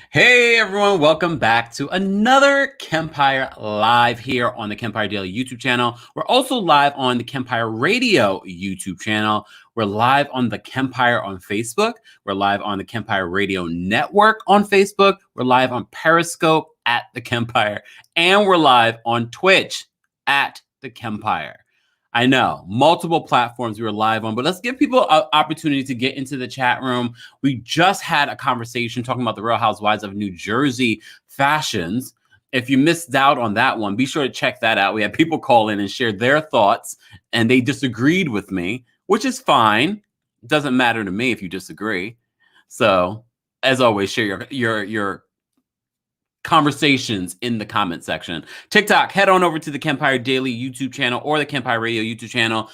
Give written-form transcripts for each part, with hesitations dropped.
Hey everyone, welcome back to another Kempire live here on the Kempire Daily YouTube channel. We're also live on the Kempire Radio YouTube channel. We're live on the Kempire on Facebook. We're live on the Kempire Radio Network on Facebook. We're live on Periscope at the Kempire. And we're live on Twitch at the Kempire. I know, multiple platforms we were live on, but let's give people an opportunity to get into the chat room. We just had a conversation talking about the Real Housewives of New Jersey fashions. If you missed out on that one, be sure to check that out. We had people call in and share their thoughts, and they disagreed with me, which is fine. It doesn't matter to me if you disagree. So, as always, share your conversations in the comment section. TikTok, head on over to the Kempire Daily YouTube channel or the Kempire Radio YouTube channel.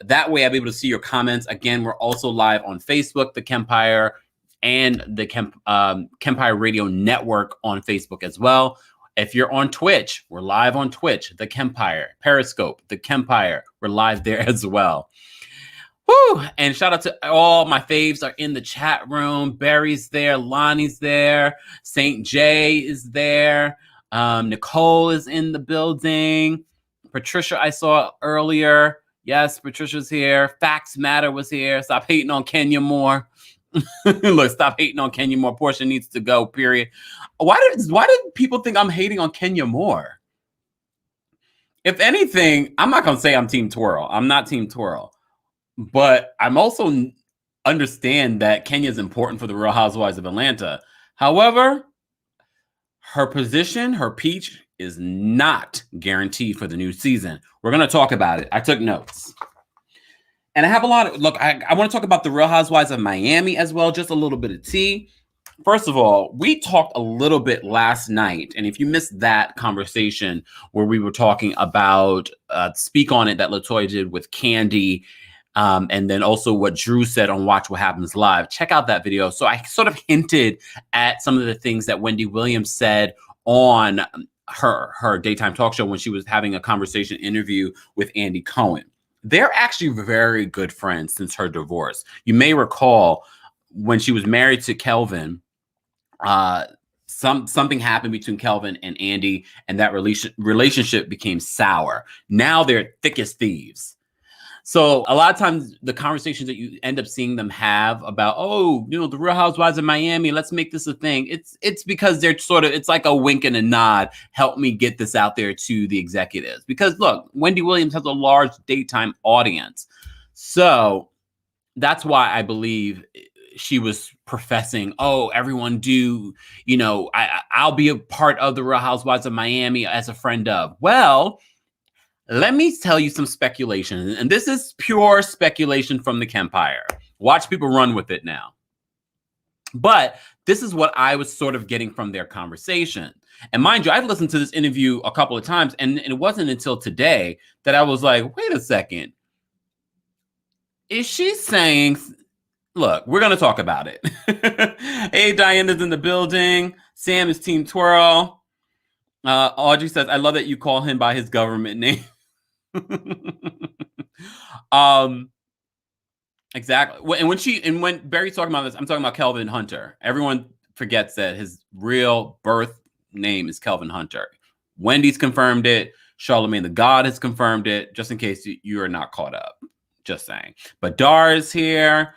That way I'll be able to see your comments. Again, we're also live on Facebook, the Kempire, and the Kempire Radio Network on Facebook as well. If you're on Twitch, we're live on Twitch, the Kempire, Periscope, the Kempire. We're live there as well. Woo! And shout out to all my faves are in the chat room. Barry's there, Lonnie's there, St. J is there, Nicole is in the building. Patricia, I saw earlier. Yes, Patricia's here. Facts Matter was here. Stop hating on Kenya Moore. Look, stop hating on Kenya Moore. Portia needs to go, period. Why did people think I'm hating on Kenya Moore? If anything, I'm not going to say I'm Team Twirl. I'm not Team Twirl. But I'm also understand that Kenya is important for the Real Housewives of Atlanta. However, her position, her peach, is not guaranteed for the new season. We're going to talk about it. I took notes. And I have a lot of, look, I want to talk about the Real Housewives of Miami as well, just a little bit of tea. First of all, we talked a little bit last night, and if you missed that conversation where we were talking about Speak On It that LaToya did with Kandi, and then also what Drew said on Watch What Happens Live. Check out that video. So I sort of hinted at some of the things that Wendy Williams said on her daytime talk show when she was having a conversation interview with Andy Cohen. They're actually very good friends since her divorce. You may recall when she was married to Kelvin, something happened between Kelvin and Andy, and that relationship became sour. Now they're thick as thieves. So a lot of times the conversations that you end up seeing them have about, oh, you know, the Real Housewives of Miami, let's make this a thing. It's because they're sort of, it's like a wink and a nod. Help me get this out there to the executives. Because look, Wendy Williams has a large daytime audience. So that's why I believe she was professing, oh, everyone do, you know, I'll be a part of the Real Housewives of Miami as a friend of. Well, let me tell you some speculation, and this is pure speculation from the Kempire. Watch people run with it now. But this is what I was sort of getting from their conversation. And mind you, I've listened to this interview a couple of times, and it wasn't until today that I was like, wait a second. Is she saying, look, we're going to talk about it. Hey, Diana's in the building. Sam is Team Twirl. Audrey says, I love that you call him by his government name. Exactly. And when Barry's talking about this, I'm talking about Kelvin Hunter. Everyone forgets that his real birth name is Kelvin Hunter. Wendy's confirmed it. Charlamagne the God has confirmed it, just in case you are not caught up. Just saying. But Dar is here.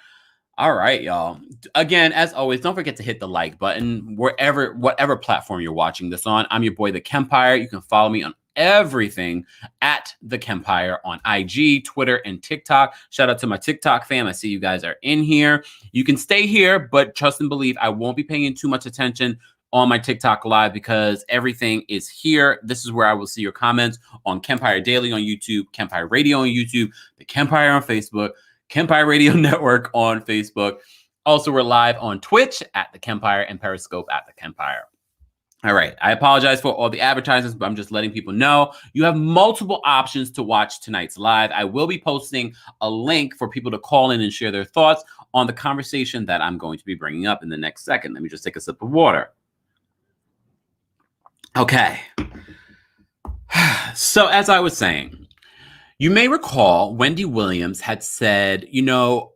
All right, y'all. Again, as always, don't forget to hit the like button whatever platform you're watching this on. I'm your boy, The Kempire. You can follow me on everything at The Kempire on IG, Twitter, and TikTok. Shout out to my TikTok fam. I see you guys are in here. You can stay here, but trust and believe I won't be paying too much attention on my TikTok live because everything is here. This is where I will see your comments on Kempire Daily on YouTube, Kempire Radio on YouTube, The Kempire on Facebook, Kempire Radio Network on Facebook. Also, we're live on Twitch at The Kempire and Periscope at The Kempire. All right. I apologize for all the advertisements, but I'm just letting people know you have multiple options to watch tonight's live. I will be posting a link for people to call in and share their thoughts on the conversation that I'm going to be bringing up in the next second. Let me just take a sip of water. Okay. So as I was saying, you may recall Wendy Williams had said, you know,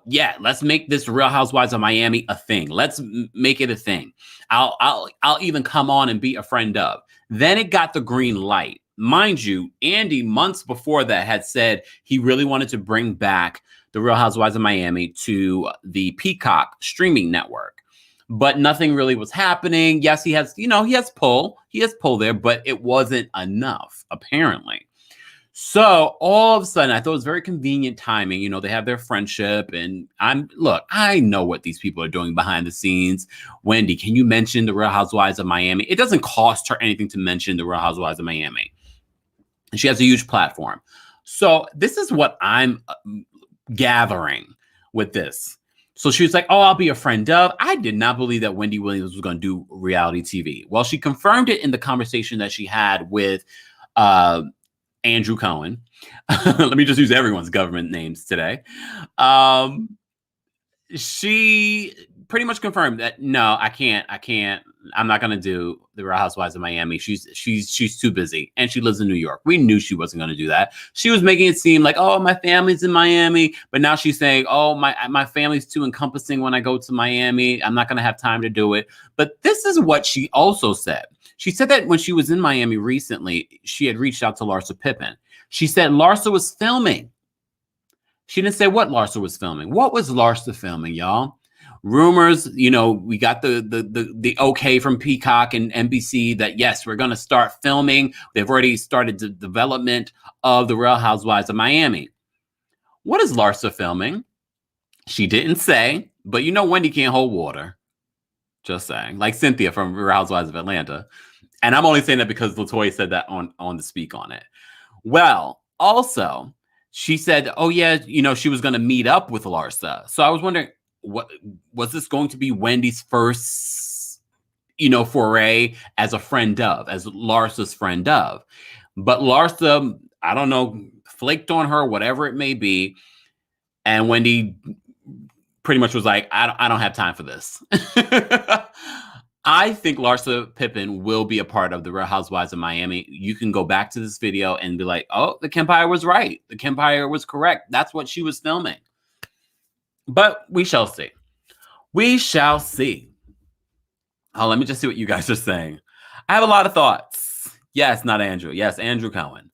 yeah, let's make this Real Housewives of Miami a thing. Let's make it a thing. I'll even come on and be a friend of. Then it got the green light. Mind you, Andy, months before that, had said he really wanted to bring back the Real Housewives of Miami to the Peacock streaming network. But nothing really was happening. Yes, he has pull. He has pull there, but it wasn't enough, apparently. So all of a sudden, I thought it was very convenient timing. They have their friendship, and I know what these people are doing behind the scenes. Wendy, can you mention the Real Housewives of Miami? It doesn't cost her anything to mention the Real Housewives of Miami. And she has a huge platform. So this is what I'm gathering with this. So she was like, oh, I'll be a friend of. I did not believe that Wendy Williams was going to do reality TV. Well, she confirmed it in the conversation that she had with Andrew Cohen. Let me just use everyone's government names today. She pretty much confirmed that, no, I can't. I'm not going to do the Real Housewives of Miami. She's too busy, and she lives in New York. We knew she wasn't going to do that. She was making it seem like, oh, my family's in Miami, but now she's saying, oh, my family's too encompassing when I go to Miami. I'm not going to have time to do it. But this is what she also said. She said that when she was in Miami recently, she had reached out to Larsa Pippen. She said Larsa was filming. She didn't say what Larsa was filming. What was Larsa filming, y'all? Rumors, we got the okay from Peacock and NBC that, yes, we're going to start filming. They've already started the development of the Real Housewives of Miami. What is Larsa filming? She didn't say, but Wendy can't hold water. Just saying. Like Cynthia from Real Housewives of Atlanta. And I'm only saying that because LaToya said that on the Speak on It. Well, also, she said, oh, yeah, she was going to meet up with Larsa. So I was wondering, what was this going to be Wendy's first, foray as a friend of, as Larsa's friend of? But Larsa, I don't know, flaked on her, whatever it may be. And Wendy pretty much was like, I don't have time for this. I think Larsa Pippen will be a part of the Real Housewives of Miami. You can go back to this video and be like, oh, TheKempire was right. TheKempire was correct. That's what she was filming. But we shall see. We shall see. Oh, let me just see what you guys are saying. I have a lot of thoughts. Yes, not Andrew. Yes, Andrew Cohen.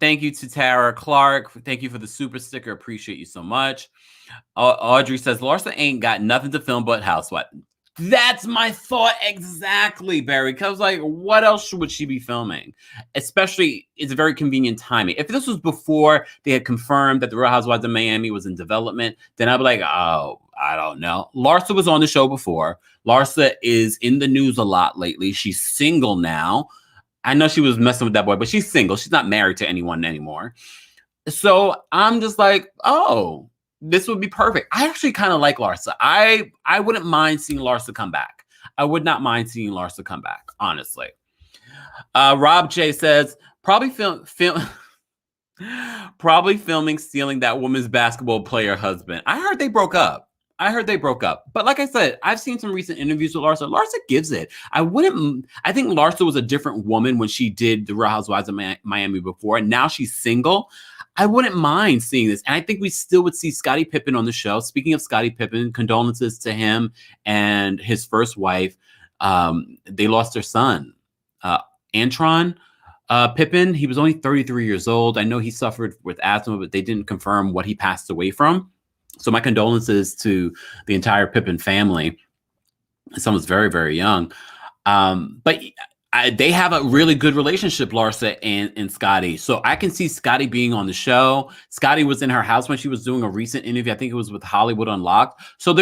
Thank you to Tara Clark. Thank you for the super sticker. Appreciate you so much. Audrey says, Larsa ain't got nothing to film but Housewife. That's my thought exactly, Barry. Because, what else would she be filming? Especially, it's a very convenient timing. If this was before they had confirmed that the Real Housewives of Miami was in development, then I'd be like, oh, I don't know. Larsa was on the show before. Larsa is in the news a lot lately. She's single now. I know she was messing with that boy, but she's single. She's not married to anyone anymore. So I'm just like, oh, this would be perfect. I actually kind of like Larsa. I wouldn't mind seeing Larsa come back. I would not mind seeing Larsa come back, honestly. Rob J says, probably filming stealing that woman's basketball player husband. I heard they broke up. But like I said, I've seen some recent interviews with Larsa. Larsa gives it. I think Larsa was a different woman when she did the Real Housewives of Miami before. And now she's single. I wouldn't mind seeing this. And I think we still would see Scottie Pippen on the show. Speaking of Scottie Pippen, condolences to him and his first wife. They lost their son, Antron Pippen. He was only 33 years old. I know he suffered with asthma, but they didn't confirm what he passed away from. So my condolences to the entire Pippen family. Someone's very, very young. But they have a really good relationship, Larsa and Scottie. So I can see Scottie being on the show. Scottie was in her house when she was doing a recent interview. I think it was with Hollywood Unlocked. So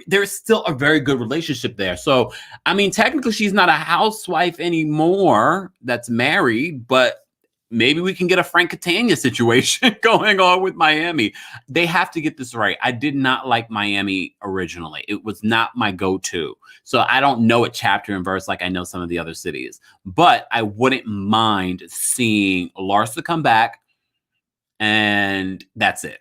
there's still a very good relationship there. So, I mean, technically she's not a housewife anymore that's married, but maybe we can get a Frank Catania situation going on with Miami. They have to get this right. I did not like Miami originally. It was not my go-to. So I don't know it chapter and verse like I know some of the other cities. But I wouldn't mind seeing Larsa come back, and that's it.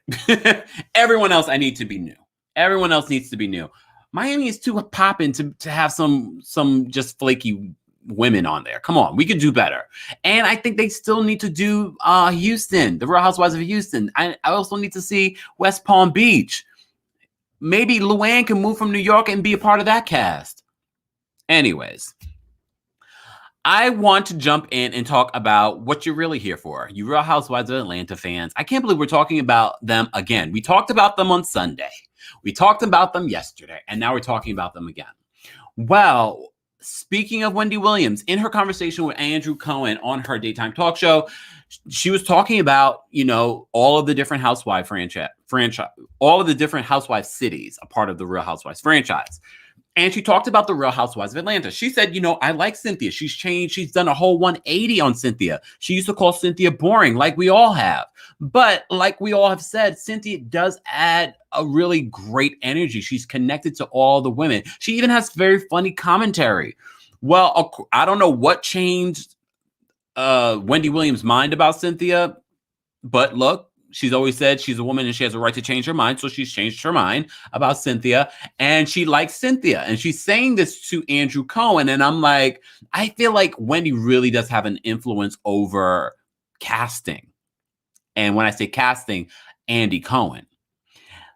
Everyone else I need to be new. Everyone else needs to be new. Miami is too popping to have some just flaky women on there. Come on, we could do better. And I think they still need to do Houston, the Real Housewives of Houston. I also need to see West Palm Beach. Maybe Luann can move from New York and be a part of that cast. Anyways, I want to jump in and talk about what you're really here for. You Real Housewives of Atlanta fans. I can't believe we're talking about them again. We talked about them on Sunday. We talked about them yesterday. And now we're talking about them again. Well, speaking of Wendy Williams, in her conversation with Andrew Cohen on her daytime talk show, she was talking about, all of the different housewife franchise, all of the different housewife cities, a part of the Real Housewives franchise. And she talked about the Real Housewives of Atlanta. She said, I like Cynthia. She's changed. She's done a whole 180 on Cynthia. She used to call Cynthia boring, like we all have. But like we all have said, Cynthia does add a really great energy. She's connected to all the women. She even has very funny commentary. Well, I don't know what changed Wendy Williams' mind about Cynthia, but look, she's always said she's a woman and she has a right to change her mind. So she's changed her mind about Cynthia and she likes Cynthia. And she's saying this to Andrew Cohen. And I'm like, I feel like Wendy really does have an influence over casting. And when I say casting, Andy Cohen.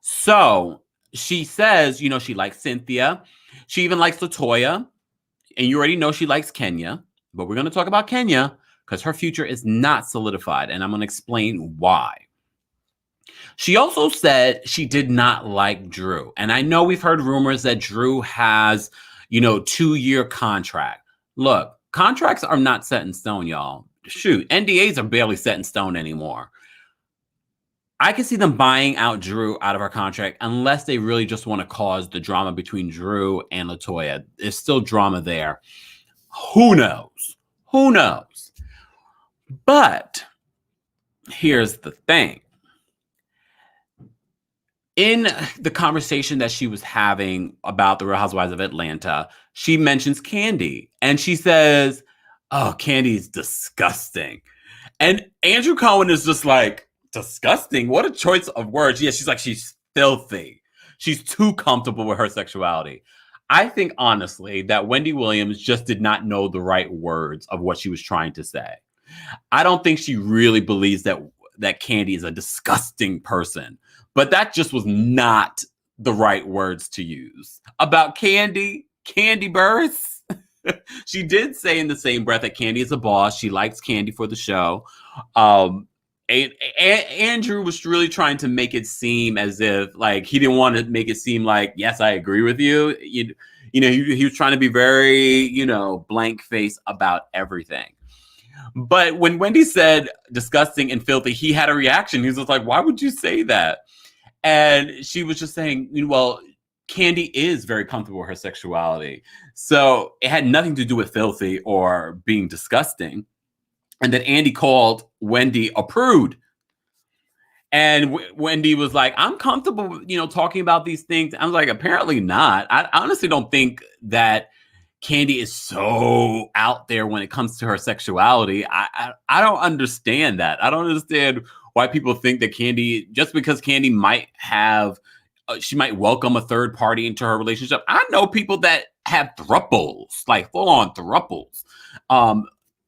So she says, she likes Cynthia. She even likes LaToya. And you already know she likes Kenya. But we're going to talk about Kenya because her future is not solidified. And I'm going to explain why. She also said she did not like Drew. And I know we've heard rumors that Drew has, 2-year contract. Look, contracts are not set in stone, y'all. Shoot, NDAs are barely set in stone anymore. I can see them buying out Drew out of her contract unless they really just want to cause the drama between Drew and LaToya. There's still drama there. Who knows? Who knows? But here's the thing. In the conversation that she was having about the Real Housewives of Atlanta, she mentions Kandi. And she says, oh, Kandi's disgusting. And Andrew Cohen is just like, disgusting? What a choice of words. Yeah, she's like, she's filthy. She's too comfortable with her sexuality. I think, honestly, that Wendy Williams just did not know the right words of what she was trying to say. I don't think she really believes that Kandi is a disgusting person. But that just was not the right words to use. About Kandi births. She did say in the same breath that Kandi is a boss. She likes Kandi for the show. Andrew was really trying to make it seem as if like he didn't want to make it seem like, yes, I agree with you. He was trying to be very, blank face about everything. But when Wendy said disgusting and filthy, he had a reaction. He was just like, why would you say that? And she was just saying, well, Kandi is very comfortable with her sexuality. So it had nothing to do with filthy or being disgusting. And that Andy called Wendy a prude. And Wendy was like, I'm comfortable, talking about these things. I was like, apparently not. I honestly don't think that Kandi is so out there when it comes to her sexuality. I don't understand that. I don't understand why people think that Kandi, just because Kandi might have, she might welcome a third party into her relationship. I know people that have thruples, like full on thruples.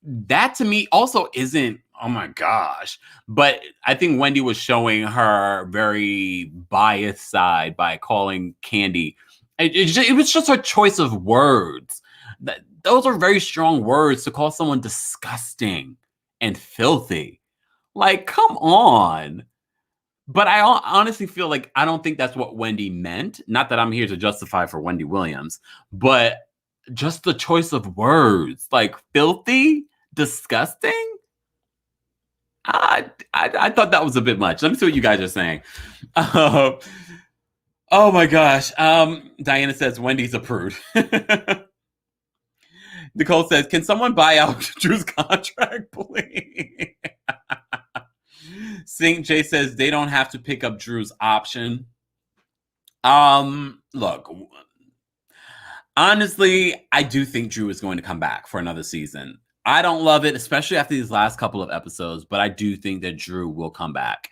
That to me also isn't, oh my gosh. But I think Wendy was showing her very biased side by calling Kandi. It was just her choice of words. Those are very strong words to call someone disgusting and filthy. Like, come on. But I honestly feel like I don't think that's what Wendy meant. Not that I'm here to justify for Wendy Williams, but just the choice of words, like filthy, disgusting. I thought that was a bit much. Let me see what you guys are saying. Oh my gosh. Diana says Wendy's a prude. Nicole says, can someone buy out Drew's contract, please? Saint J says they don't have to pick up Drew's option. Look, honestly, I do think Drew is going to come back for another season. I don't love it, especially after these last couple of episodes, but I do think that Drew will come back.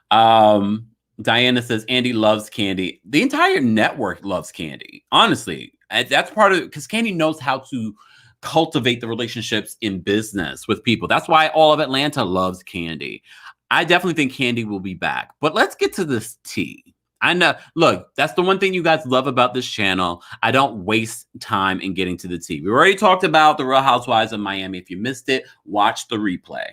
Diana says Andy loves Kandi. The entire network loves Kandi. Honestly, that's part of it because Kandi knows how to cultivate the relationships in business with people. That's why all of Atlanta loves Kandi. I definitely think Kandi will be back. But let's get to this tea. I know, look, that's the one thing you guys love about this channel. I don't waste time in getting to the tea. We already talked about the Real Housewives of Miami. If you missed it, watch the replay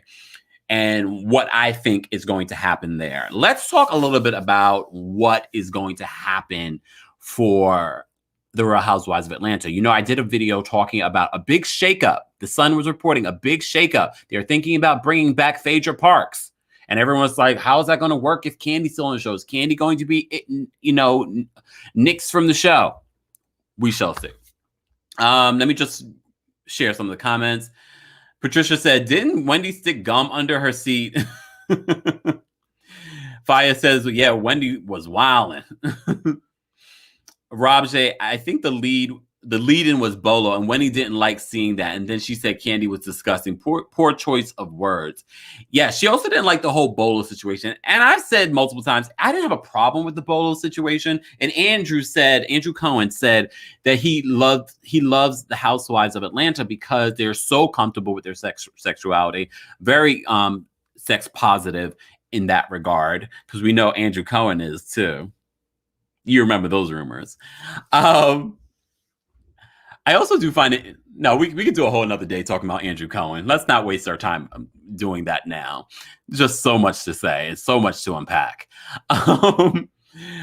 and what I think is going to happen there. Let's talk a little bit about what is going to happen for the Real Housewives of Atlanta. You know, I did a video talking about a big shakeup. The Sun was reporting a big shakeup. They're thinking about bringing back Phaedra Parks. And everyone's like, how is that going to work if Kandi's still on the show? Is Kandi going to be, you know, nixed from the show? We shall see. Let me just share some of the comments. Patricia said, didn't Wendy stick gum under her seat? Faya says, yeah, Wendy was wilding. Rob J, I think the lead-in was Bolo, and Wendy didn't like seeing that. And then she said Kandi was disgusting. Poor choice of words. Yeah, she also didn't like the whole Bolo situation. And I've said multiple times, I didn't have a problem with the Bolo situation. And Andrew Cohen said that he loves the Housewives of Atlanta because they're so comfortable with their sexuality, very sex positive in that regard. Because we know Andrew Cohen is too. You remember those rumors. I also do find it. No, we could do a whole another day talking about Andrew Cohen. Let's not waste our time doing that now. Just so much to say. It's so much to unpack.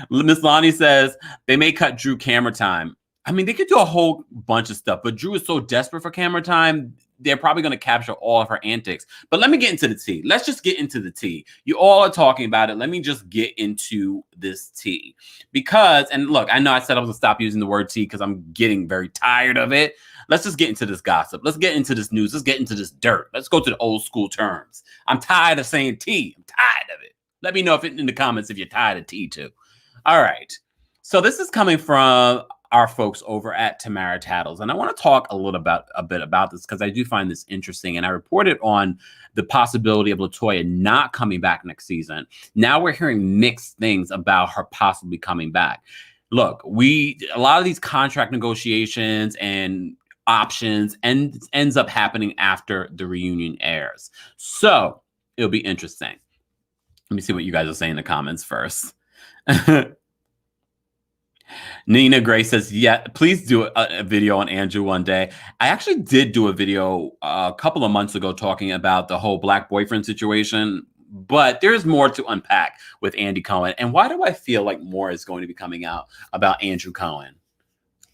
Miss Lonnie says they may cut Drew camera time. I mean, they could do a whole bunch of stuff, but Drew is so desperate for camera time. They're probably going to capture all of her antics. But let me get into the tea. Let's just get into the tea. You all are talking about it. Let me just get into this tea. Because, and look, I know I said I was going to stop using the word tea because I'm getting very tired of it. Let's just get into this gossip. Let's get into this news. Let's get into this dirt. Let's go to the old school terms. I'm tired of saying tea. I'm tired of it. Let me know if in the comments if you're tired of tea too. All right. So this is coming from our folks over at Tamara Tattles. And I want to talk a bit about this because I do find this interesting. And I reported on the possibility of LaToya not coming back next season. Now we're hearing mixed things about her possibly coming back. Look, a lot of these contract negotiations and options ends up happening after the reunion airs. So it'll be interesting. Let me see what you guys are saying in the comments first. Nina Gray says, yeah, please do a video on Andrew one day. I actually did do a video a couple of months ago talking about the whole black boyfriend situation, but there's more to unpack with Andy Cohen. And why do I feel like more is going to be coming out about Andrew Cohen?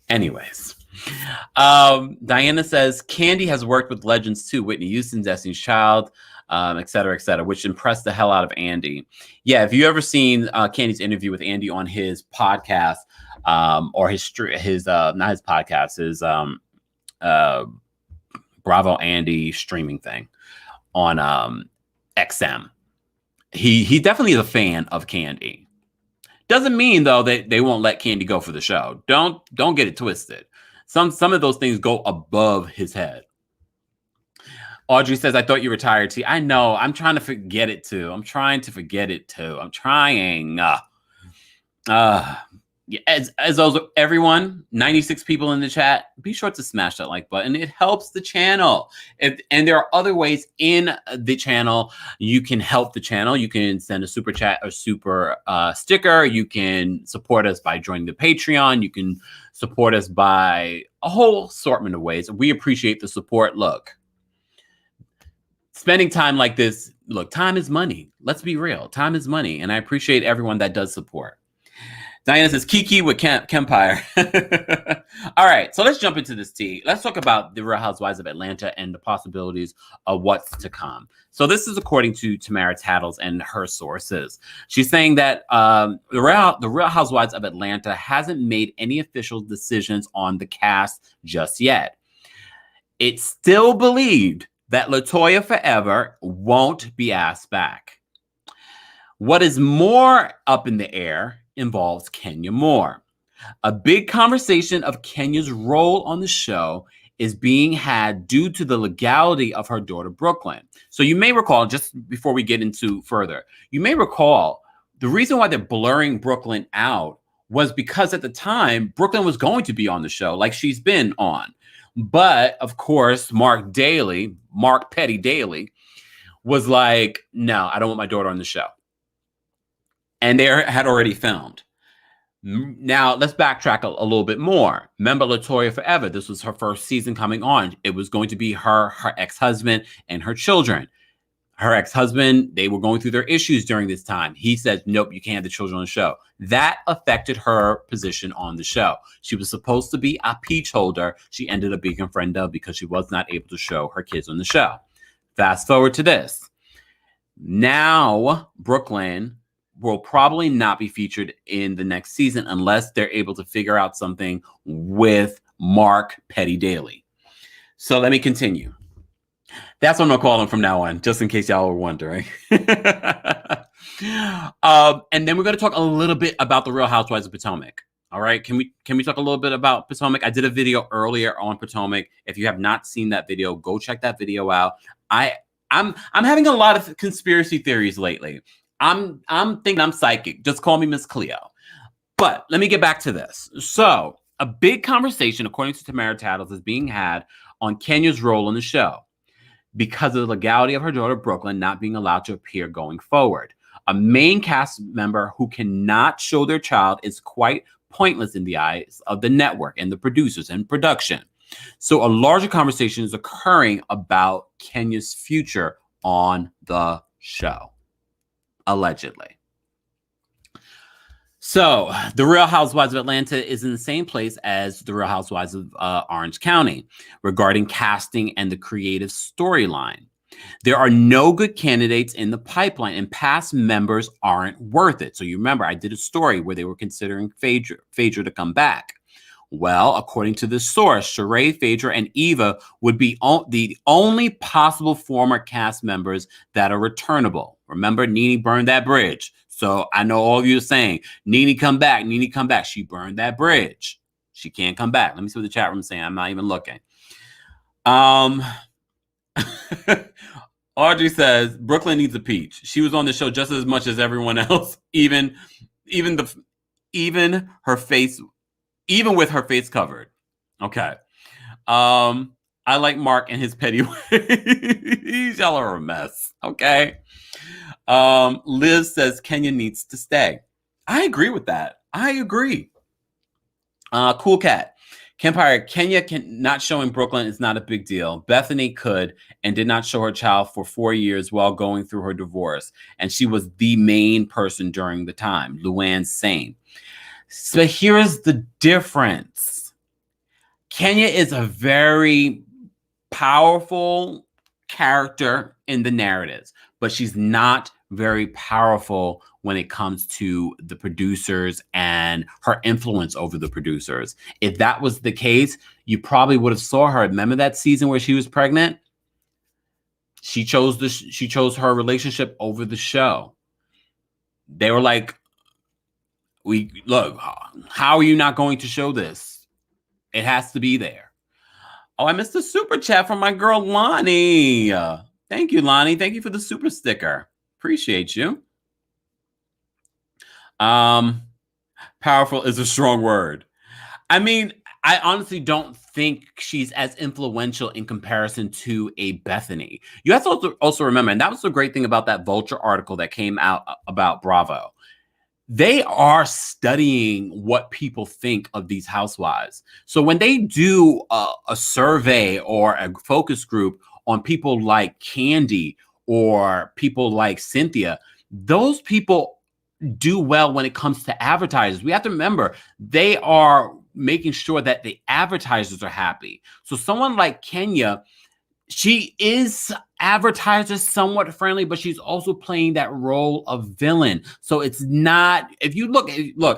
Anyways, Diana says, Kandi has worked with legends too, Whitney Houston, Destiny's Child, et cetera, which impressed the hell out of Andy. Yeah, if you ever seen Kandi's interview with Andy on his podcast, or his not his podcast, his Bravo Andy streaming thing on XM, he definitely is a fan of Kandi. Doesn't mean though that they won't let Kandi go for the show. Don't get it twisted. Some of those things go above his head. Audrey says, I thought you retired, T. I know. I'm trying to forget it too. I'm trying. Yeah, as those everyone, 96 people in the chat, be sure to smash that like button. It helps the channel. And there are other ways in the channel you can help the channel. You can send a super chat or super sticker. You can support us by joining the Patreon. You can support us by a whole assortment of ways. We appreciate the support. Look, spending time like this, look, time is money. Let's be real. Time is money. And I appreciate everyone that does support. Diana says, Kiki with Kempire. All right, so let's jump into this tea. Let's talk about the Real Housewives of Atlanta and the possibilities of what's to come. So this is according to Tamara Tattles and her sources. She's saying that the Real Housewives of Atlanta hasn't made any official decisions on the cast just yet. It's still believed that LaToya Forever won't be asked back. What is more up in the air involves Kenya Moore. A big conversation of Kenya's role on the show is being had due to the legality of her daughter, Brooklyn. So you may recall, just before we get into further, you may recall the reason why they're blurring Brooklyn out was because at the time, Brooklyn was going to be on the show like she's been on. But of course, Mark Petty Daily, was like, no, I don't want my daughter on the show. And they had already filmed. Now, let's backtrack a little bit more. Remember LaToya Forever? This was her first season coming on. It was going to be her ex-husband, and her children. Her ex-husband, they were going through their issues during this time. He said, nope, you can't have the children on the show. That affected her position on the show. She was supposed to be a peach holder. She ended up being a friend of because she was not able to show her kids on the show. Fast forward to this. Now, Brooklyn will probably not be featured in the next season unless they're able to figure out something with Mark Petty Daily. So let me continue. That's what I'm gonna call him from now on, just in case y'all were wondering. And then we're gonna talk a little bit about the Real Housewives of Potomac. All right, can we talk a little bit about Potomac? I did a video earlier on Potomac. If you have not seen that video, go check that video out. I'm having a lot of conspiracy theories lately. I'm thinking I'm psychic. Just call me Miss Cleo. But let me get back to this. So a big conversation, according to Tamara Tattles, is being had on Kenya's role in the show because of the legality of her daughter Brooklyn not being allowed to appear going forward. A main cast member who cannot show their child is quite pointless in the eyes of the network and the producers and production. So a larger conversation is occurring about Kenya's future on the show. Allegedly. So the Real Housewives of Atlanta is in the same place as the Real Housewives of Orange County regarding casting and the creative storyline. There are no good candidates in the pipeline and past members aren't worth it. So you remember I did a story where they were considering Phaedra to come back. Well, according to this source, Sheree, Phaedra, and Eva would be the only possible former cast members that are returnable. Remember, Nene burned that bridge. So I know all of you are saying, Nene, come back. Nene, come back. She burned that bridge. She can't come back. Let me see what the chat room is saying. I'm not even looking. Audrey says, Brooklyn needs a peach. She was on the show just as much as everyone else, even her face. Even with her face covered. Okay. I like Mark and his petty ways. Y'all are a mess. Okay. Liz says Kenya needs to stay. I agree with that. I agree. Cool Cat. Kempire, Kenya not showing Brooklyn is not a big deal. Bethany could and did not show her child for 4 years while going through her divorce. And she was the main person during the time. Luann, same. So here's the difference. Kenya is a very powerful character in the narratives, but she's not very powerful when it comes to the producers and her influence over the producers. If that was the case, you probably would have saw her. Remember that season where she was pregnant? She chose her relationship over the show. They were like, look, how are you not going to show this? It has to be there. Oh, I missed the super chat from my girl Lonnie. Thank you, Lonnie. Thank you for the super sticker. Appreciate you. Powerful is a strong word. I mean, I honestly don't think she's as influential in comparison to a Bethany. You have to also remember, and that was the great thing about that Vulture article that came out about Bravo. They are studying what people think of these housewives. So when they do a survey or a focus group on people like Kandi or people like Cynthia, those people do well when it comes to advertisers. We have to remember they are making sure that the advertisers are happy. So someone like Kenya, she is advertiser somewhat friendly, but she's also playing that role of villain. So it's not, if you look,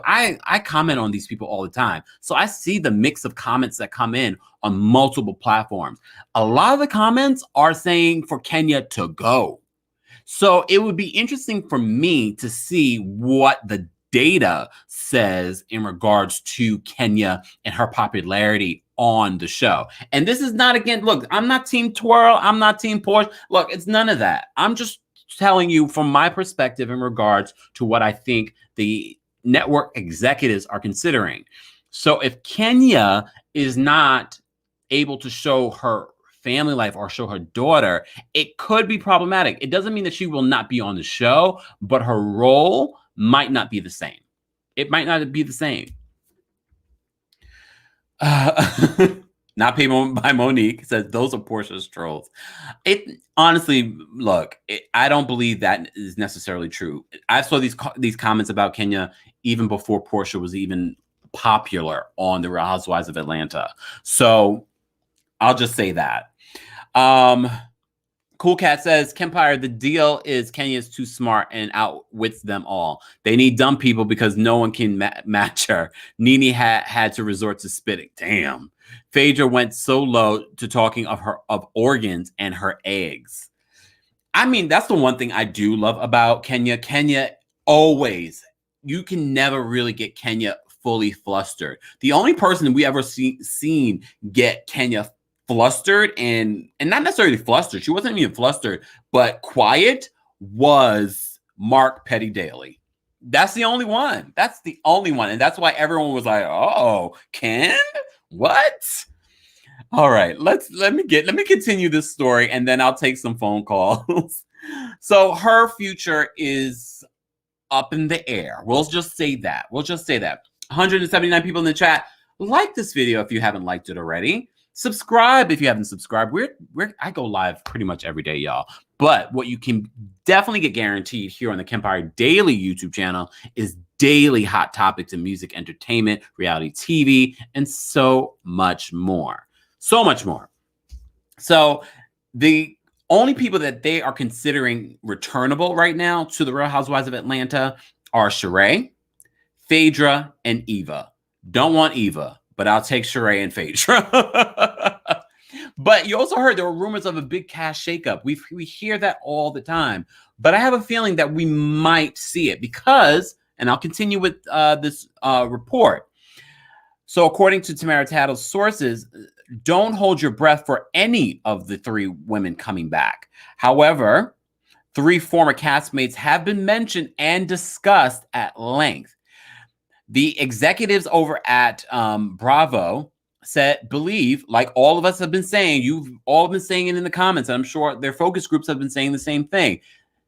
I comment on these people all the time. So I see the mix of comments that come in on multiple platforms. A lot of the comments are saying for Kenya to go. So it would be interesting for me to see what the data says in regards to Kenya and her popularity on the show. And this is not, again, look, I'm not team twirl. I'm not team Porsche. Look, it's none of that. I'm just telling you from my perspective in regards to what I think the network executives are considering. So if Kenya is not able to show her family life or show her daughter, it could be problematic. It doesn't mean that she will not be on the show, but her role might not be the same. It might not be the same. Not paid by Monique says those are Portia's trolls. It honestly, look, I don't believe that is necessarily true. I saw these comments about Kenya even before Portia was even popular on the Real Housewives of Atlanta. So I'll just say that. Cool Cat says, Kempire, the deal is Kenya's too smart and outwits them all. They need dumb people because no one can match her. Nene had to resort to spitting. Damn. Phaedra went so low to talking of organs and her eggs. I mean, that's the one thing I do love about Kenya. Kenya always, you can never really get Kenya fully flustered. The only person we ever seen get Kenya flustered and not necessarily flustered, she wasn't even flustered, but quiet, was Mark Petty Daily. That's the only one. That's the only one. And that's why everyone was like, oh, Ken? What? All right, let me continue this story and then I'll take some phone calls. So her future is up in the air. We'll just say that. 179 people in the chat. Like this video if you haven't liked it already. Subscribe if you haven't subscribed. I go live pretty much every day, y'all. But what you can definitely get guaranteed here on the Kempire Daily YouTube channel is daily hot topics in music, entertainment, reality TV, and so much more. So much more. So the only people that they are considering returnable right now to the Real Housewives of Atlanta are Sheree, Phaedra, and Eva. Don't want Eva, but I'll take Sheree and Phaedra. But you also heard there were rumors of a big cast shakeup. We hear that all the time. But I have a feeling that we might see it because, and I'll continue with this report. So according to Tamara Tattle's sources, don't hold your breath for any of the three women coming back. However, three former castmates have been mentioned and discussed at length. The executives over at Bravo believe, like all of us have been saying, you've all been saying it in the comments, and I'm sure their focus groups have been saying the same thing.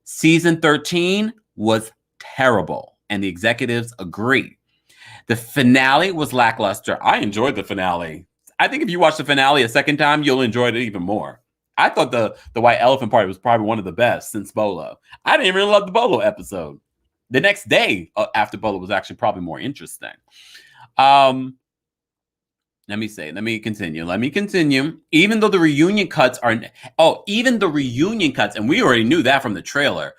Season 13 was terrible, and the executives agree. The finale was lackluster. I enjoyed the finale. I think if you watch the finale a second time, you'll enjoy it even more. I thought the White Elephant Party was probably one of the best since Bolo. I didn't really love the Bolo episode. The next day after Bolo was actually probably more interesting. Let me continue. Even though the reunion cuts and we already knew that from the trailer,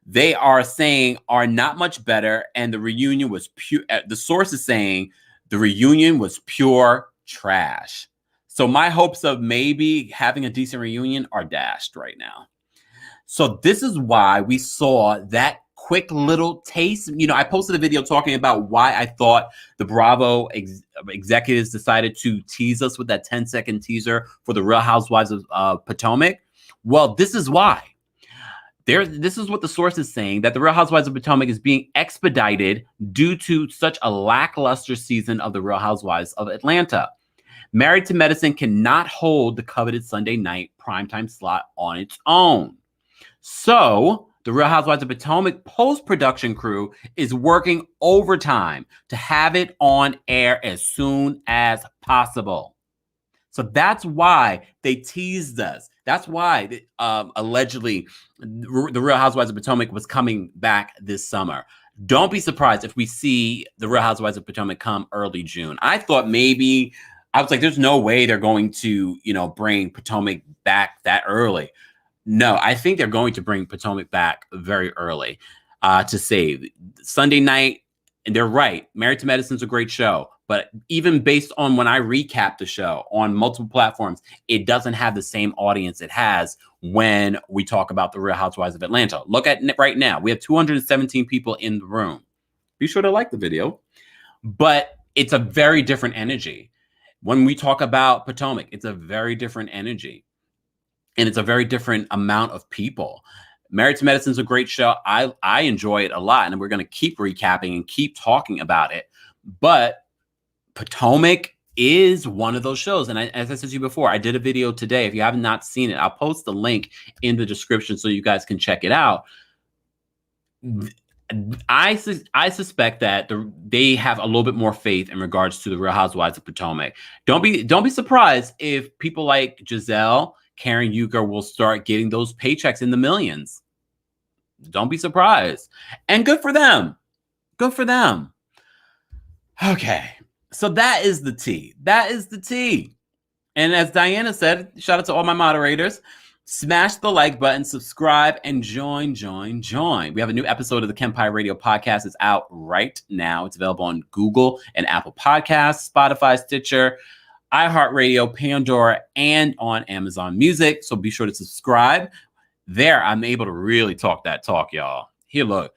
they are saying are not much better. And the reunion was pure. The source is saying the reunion was pure trash. So my hopes of maybe having a decent reunion are dashed right now. So this is why we saw that quick little taste. You know, I posted a video talking about why I thought the Bravo executives decided to tease us with that 10-second teaser for the Real Housewives of Potomac. Well, this is why. This is what the source is saying, that the Real Housewives of Potomac is being expedited due to such a lackluster season of the Real Housewives of Atlanta. Married to Medicine cannot hold the coveted Sunday night primetime slot on its own. So the Real Housewives of Potomac post-production crew is working overtime to have it on air as soon as possible. So that's why they teased us. That's why allegedly the Real Housewives of Potomac was coming back this summer. Don't be surprised if we see the Real Housewives of Potomac come early June. I thought maybe, I was like, there's no way they're going to, bring Potomac back that early. No, I think they're going to bring Potomac back very early to save Sunday night. And they're right. Married to Medicine's a great show. But even based on when I recap the show on multiple platforms, it doesn't have the same audience it has when we talk about the Real Housewives of Atlanta. Look at it right now. We have 217 people in the room. Be sure to like the video. But it's a very different energy. When we talk about Potomac, it's a very different energy. And it's a very different amount of people. Married to Medicine is a great show. I enjoy it a lot. And we're going to keep recapping and keep talking about it. But Potomac, is one of those shows. And as I said to you before, I did a video today. If you have not seen it, I'll post the link in the description so you guys can check it out. I suspect that they have a little bit more faith in regards to the Real Housewives of Potomac. Don't be surprised if people like Giselle, Karen Euchre will start getting those paychecks in the millions. Don't be surprised. And good for them. Good for them. Okay. So that is the tea. That is the tea. And as Diana said, shout out to all my moderators. Smash the like button, subscribe, and join. We have a new episode of the Kempire Radio podcast. It's out right now. It's available on Google and Apple Podcasts, Spotify, Stitcher, iHeartRadio, Pandora, and on Amazon Music. So be sure to subscribe. There, I'm able to really talk that talk, y'all. Here, look.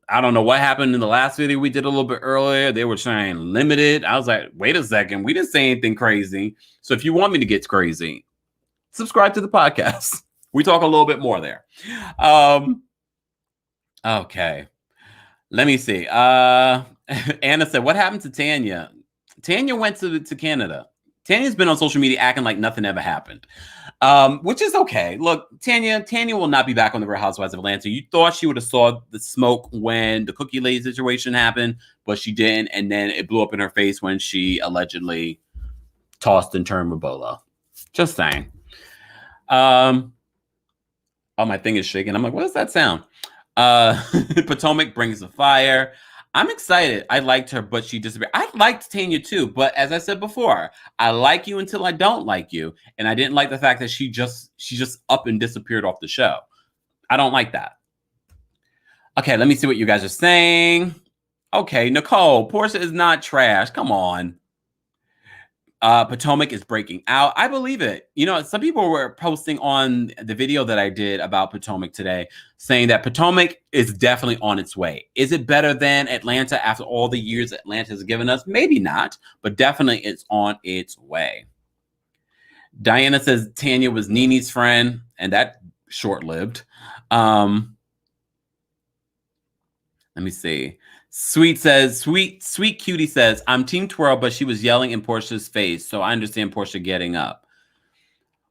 I don't know what happened in the last video we did a little bit earlier. They were saying limited. I was like, wait a second. We didn't say anything crazy. So if you want me to get crazy, subscribe to the podcast. We talk a little bit more there. Okay. Let me see. Anna said, what happened to Tanya? Tanya went to Canada. Tanya's been on social media acting like nothing ever happened, which is okay. Look, Tanya will not be back on the Real Housewives of Atlanta. You thought she would have saw the smoke when the Cookie Lady situation happened, but she didn't. And then it blew up in her face when she allegedly tossed and turned Mabola. Just saying. Oh, my thing is shaking. I'm like, what does that sound? Potomac brings the fire. I'm excited. I liked her, but she disappeared. I liked Tanya too, but as I said before, I like you until I don't like you. And I didn't like the fact that she just up and disappeared off the show. I don't like that. Okay, let me see what you guys are saying. Okay, Nicole, Portia is not trash. Come on. Potomac is breaking out. I believe it. You know, some people were posting on the video that I did about Potomac today saying that Potomac is definitely on its way. Is it better than Atlanta after all the years Atlanta has given us? Maybe not, but definitely it's on its way. Diana says Tanya was Nene's friend, and that short-lived. Let me see. Sweet Cutie says, I'm Team Twirl, but she was yelling in Portia's face, so I understand Portia getting up.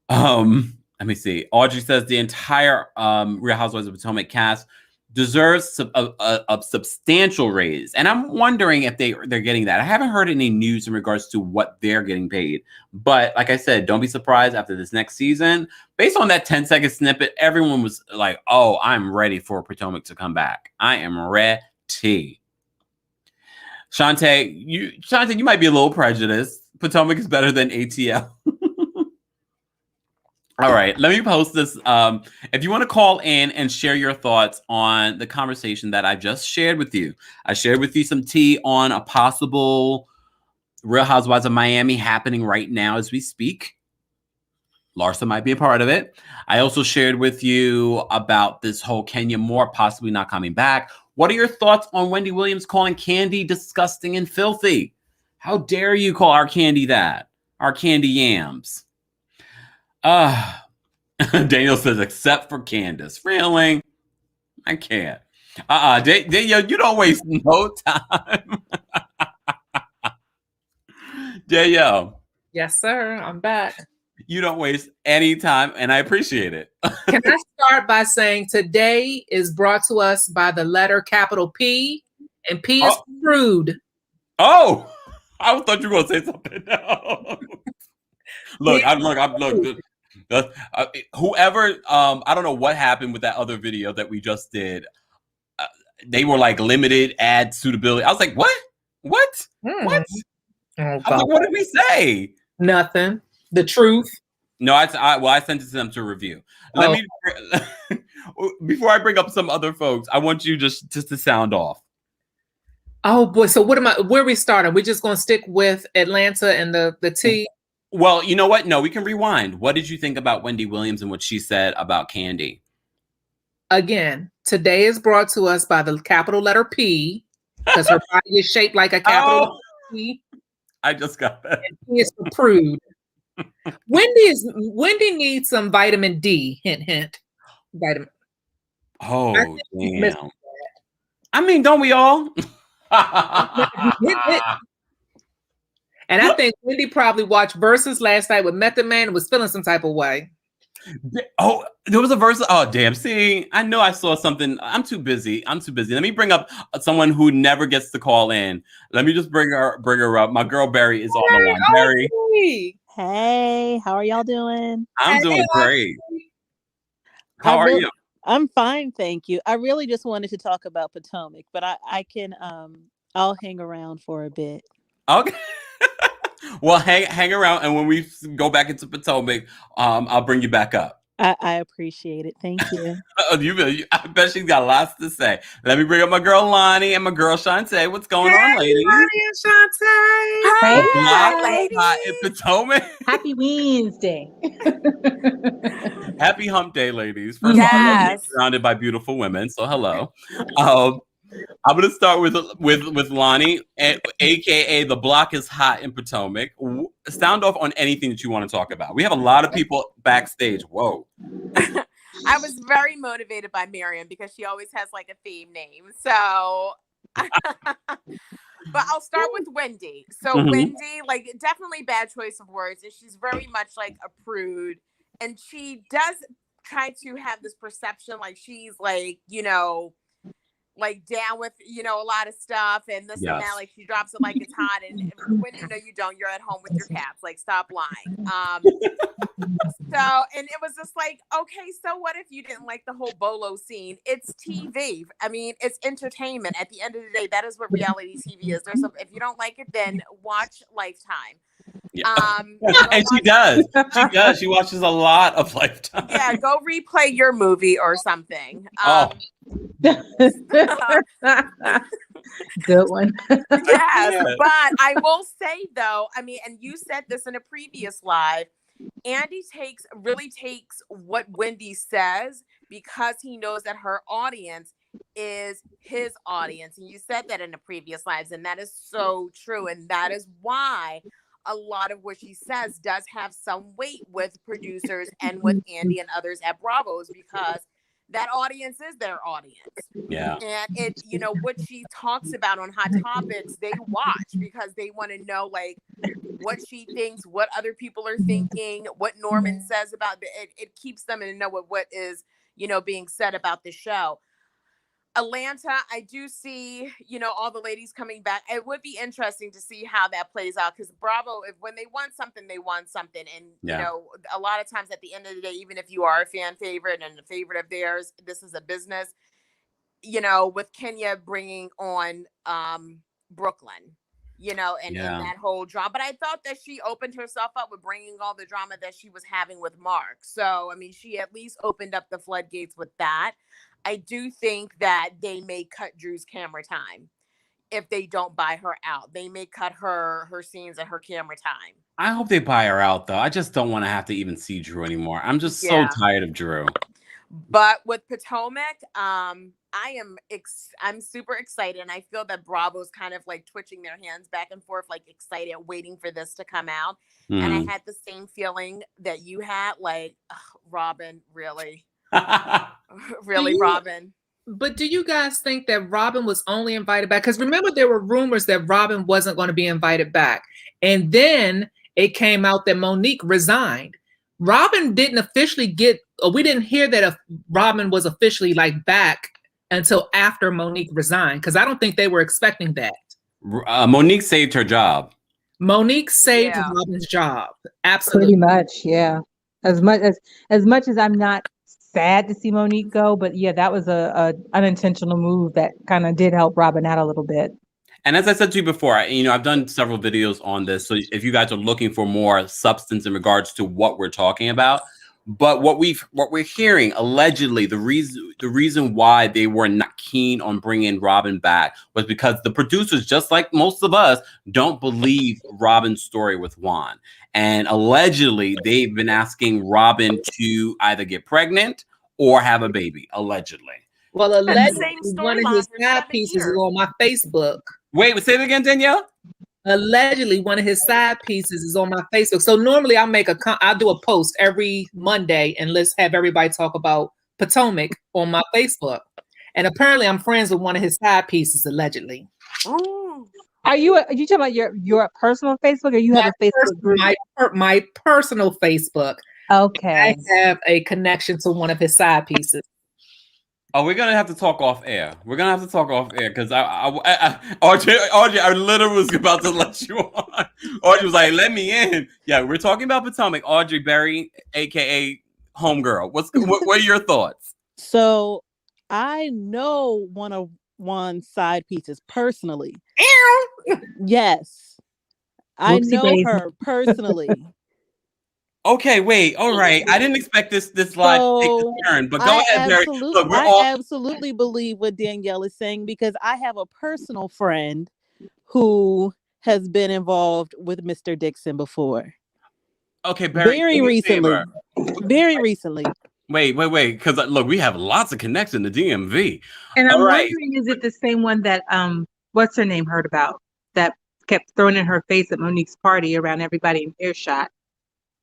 Let me see. Audrey says the entire Real Housewives of Potomac cast deserves a substantial raise, and I'm wondering if they're getting that. I haven't heard any news in regards to what they're getting paid, but like I said, don't be surprised after this next season. Based on that 10-second snippet, everyone was like, "Oh, I'm ready for Potomac to come back. I am ready." Shantae, you might be a little prejudiced. Potomac is better than ATL. All right, let me post this. If you want to call in and share your thoughts on the conversation that I just shared with you. I shared with you some tea on a possible Real Housewives of Miami happening right now as we speak. Larsa might be a part of it. I also shared with you about this whole Kenya Moore possibly not coming back. What are your thoughts on Wendy Williams calling Kandi disgusting and filthy? How dare you call our Kandi that? Our Kandi yams. Daniel says, except for Candace. Really? I can't. Daniel, you don't waste no time. Daniel. Yes, sir. I'm back. You don't waste any time, and I appreciate it. Can I start by saying today is brought to us by the letter capital P, and P is prude. Oh, I thought you were going to say something else. Look. Whoever, I don't know what happened with that other video that we just did. They were like limited ad suitability. I was like, what? What? What? Oh, I was like, what did we say? Nothing. The truth. No, I sent it to them to review. Before I bring up some other folks, I want you just to sound off. Oh boy. So where are we starting? We're just gonna stick with Atlanta and the tea. Well, you know what? No, we can rewind. What did you think about Wendy Williams and what she said about Kandi? Again, today is brought to us by the capital letter P, because her body is shaped like a capital P. I just got that. And P is for prude. Wendy needs some vitamin D. Hint, hint. Vitamin. Oh, damn. I mean, don't we all? And I think Wendy probably watched Versus last night with Method Man and was feeling some type of way. Oh, there was a verse. Oh, damn. See, I know I saw something. I'm too busy. Let me bring up someone who never gets to call in. Let me just bring her up. My girl Barry is on the line. Barry. Hey, how are y'all doing? I'm doing great. How are you? I'm fine, thank you. I really just wanted to talk about Potomac, but I can I'll hang around for a bit. Okay. Well, hang around, and when we go back into Potomac, I'll bring you back up. I appreciate it. Thank you. I bet she's got lots to say. Let me bring up my girl Lonnie and my girl Shantae. What's going on, ladies? Lonnie and Shantae. Hey, ladies. In Potomac. Happy Wednesday. Happy Hump Day, ladies. First of all, I'm surrounded by beautiful women, so hello. I'm going to start with Lonnie, aka the block is hot in Potomac. Sound off on anything that you want to talk about. We have a lot of people backstage. Whoa. I was very motivated by Miriam because she always has like a theme name. So, but I'll start with Wendy. So Wendy, like definitely bad choice of words. And she's very much like a prude. And she does try to have this perception like she's like, you know, like down with, you know, a lot of stuff and this and that, like she drops it like it's hot, and when you know you don't, you're at home with your cats, like stop lying. So, and it was just like, okay, so what if you didn't like the whole Bolo scene? It's TV. I mean, it's entertainment. At the end of the day, that is what reality TV is. If you don't like it, then watch Lifetime. Yeah. And she does. She watches a lot of Lifetime. Yeah, go replay your movie or something. Good one. Yes, but I will say though, I mean, and you said this in a previous live, Andy really takes what Wendy says because he knows that her audience is his audience. And you said that in the previous lives, and that is so true. And that is why a lot of what she says does have some weight with producers and with Andy and others at Bravo's, because that audience is their audience. Yeah. And it, you know, what she talks about on Hot Topics, they watch because they want to know like what she thinks, what other people are thinking, what Norman says about it. It keeps them in know what is, you know, being said about the show. Atlanta, I do see, you know, all the ladies coming back. It would be interesting to see how that plays out, because Bravo, when they want something, they want something. And, you know, a lot of times at the end of the day, even if you are a fan favorite and a favorite of theirs, this is a business, you know, with Kenya bringing on Brooklyn, you know, and that whole drama. But I thought that she opened herself up with bringing all the drama that she was having with Mark. So, I mean, she at least opened up the floodgates with that. I do think that they may cut Drew's camera time if they don't buy her out. They may cut her scenes and her camera time. I hope they buy her out, though. I just don't want to have to even see Drew anymore. I'm just so tired of Drew. But with Potomac, I'm super excited, and I feel that Bravo's kind of like twitching their hands back and forth, like excited, waiting for this to come out. And I had the same feeling that you had, like, Robin, really. Really, Robin. But do you guys think that Robin was only invited back? Because remember, there were rumors that Robin wasn't going to be invited back. And then it came out that Monique resigned. Robin didn't officially we didn't hear that Robin was officially like back until after Monique resigned. Because I don't think they were expecting that. Monique saved her job. Monique saved Robin's job. Absolutely. Pretty much, yeah. As much as I'm not sad to see Monique go, but yeah, that was a unintentional move that kind of did help Robin out a little bit. And as I said to you before, you know, I've done several videos on this. So if you guys are looking for more substance in regards to what we're talking about, but what we're hearing allegedly, the reason why they were not keen on bringing Robin back was because the producers, just like most of us, don't believe Robin's story with Juan. And allegedly, they've been asking Robin to either get pregnant or have a baby, allegedly. Well, allegedly, one of his side pieces is on my Facebook. Wait, say it again, Danielle? Allegedly, one of his side pieces is on my Facebook. So normally I'll do a post every Monday and let's have everybody talk about Potomac on my Facebook. And apparently I'm friends with one of his side pieces, allegedly. Ooh. Are you talking about your personal Facebook, or you have a Facebook group? My personal Facebook. Okay. I have a connection to one of his side pieces. Oh, we're gonna have to talk off air. We're gonna have to talk off air because RJ, I literally was about to let you on. RJ was like, "Let me in." Yeah, we're talking about Potomac. Audrey Berry, aka Homegirl. What are your thoughts? So I know one of Juan's side pieces personally. Yes, I Whoopsie know daisy. her personally. Okay, wait. All right. I didn't expect this live to take this turn, but go ahead, Barry. Look, I absolutely believe what Danielle is saying because I have a personal friend who has been involved with Mr. Dixon before. Okay, Barry. Very recently. Very recently. Wait. Because look, we have lots of connections in the DMV. And I'm All right. wondering, is it the same one that what's her name heard about that kept throwing in her face at Monique's party around everybody in earshot?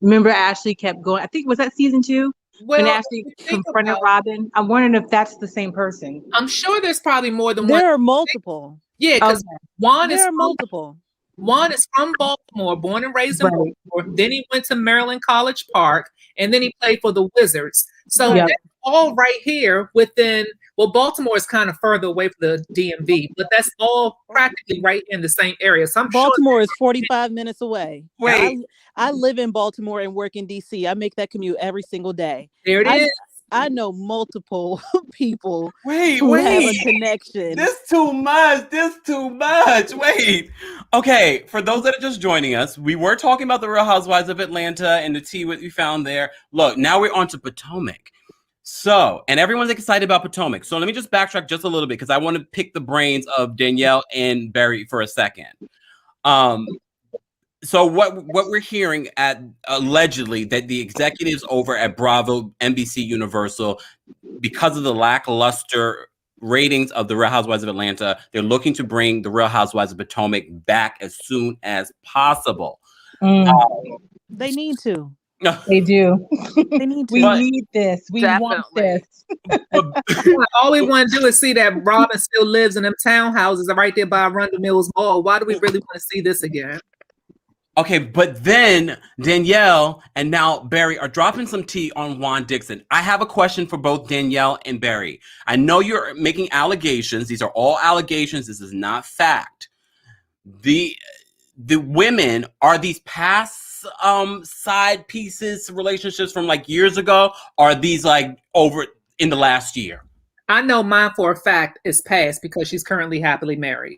Remember, Ashley kept going. I think was that season 2 when Ashley confronted Robin. I'm wondering if that's the same person. I'm sure there's probably more than one. There are multiple. Yeah, because Juan is multiple. Juan is from Baltimore, born and raised in Baltimore. Then he went to Maryland College Park, and then he played for the Wizards. So that's all right here within. Well, Baltimore is kind of further away from the DMV, but that's all practically right in the same area. So Baltimore is 45 minutes away. Wait, I live in Baltimore and work in DC. I make that commute every single day. There it is. I know multiple people who have a connection. This too much. Wait. Okay, for those that are just joining us, we were talking about the Real Housewives of Atlanta and the tea what we found there. Look, now we're on to Potomac. So, and everyone's excited about Potomac. So let me just backtrack just a little bit because I want to pick the brains of Danielle and Barry for a second. So what we're hearing at allegedly that the executives over at Bravo, NBC Universal, because of the lackluster ratings of the Real Housewives of Atlanta, they're looking to bring the Real Housewives of Potomac back as soon as possible. They need to. They do. They need to. We need this. We want this. All we want to do is see that Robin still lives in them townhouses right there by Arundel Mills Mall. Why do we really want to see this again? Okay, but then Danielle and now Barry are dropping some tea on Juan Dixon. I have a question for both Danielle and Barry. I know you're making allegations. These are all allegations. This is not fact. The women, are these past side pieces relationships from like years ago? Are these like over in the last year? I know mine for a fact is past because she's currently happily married.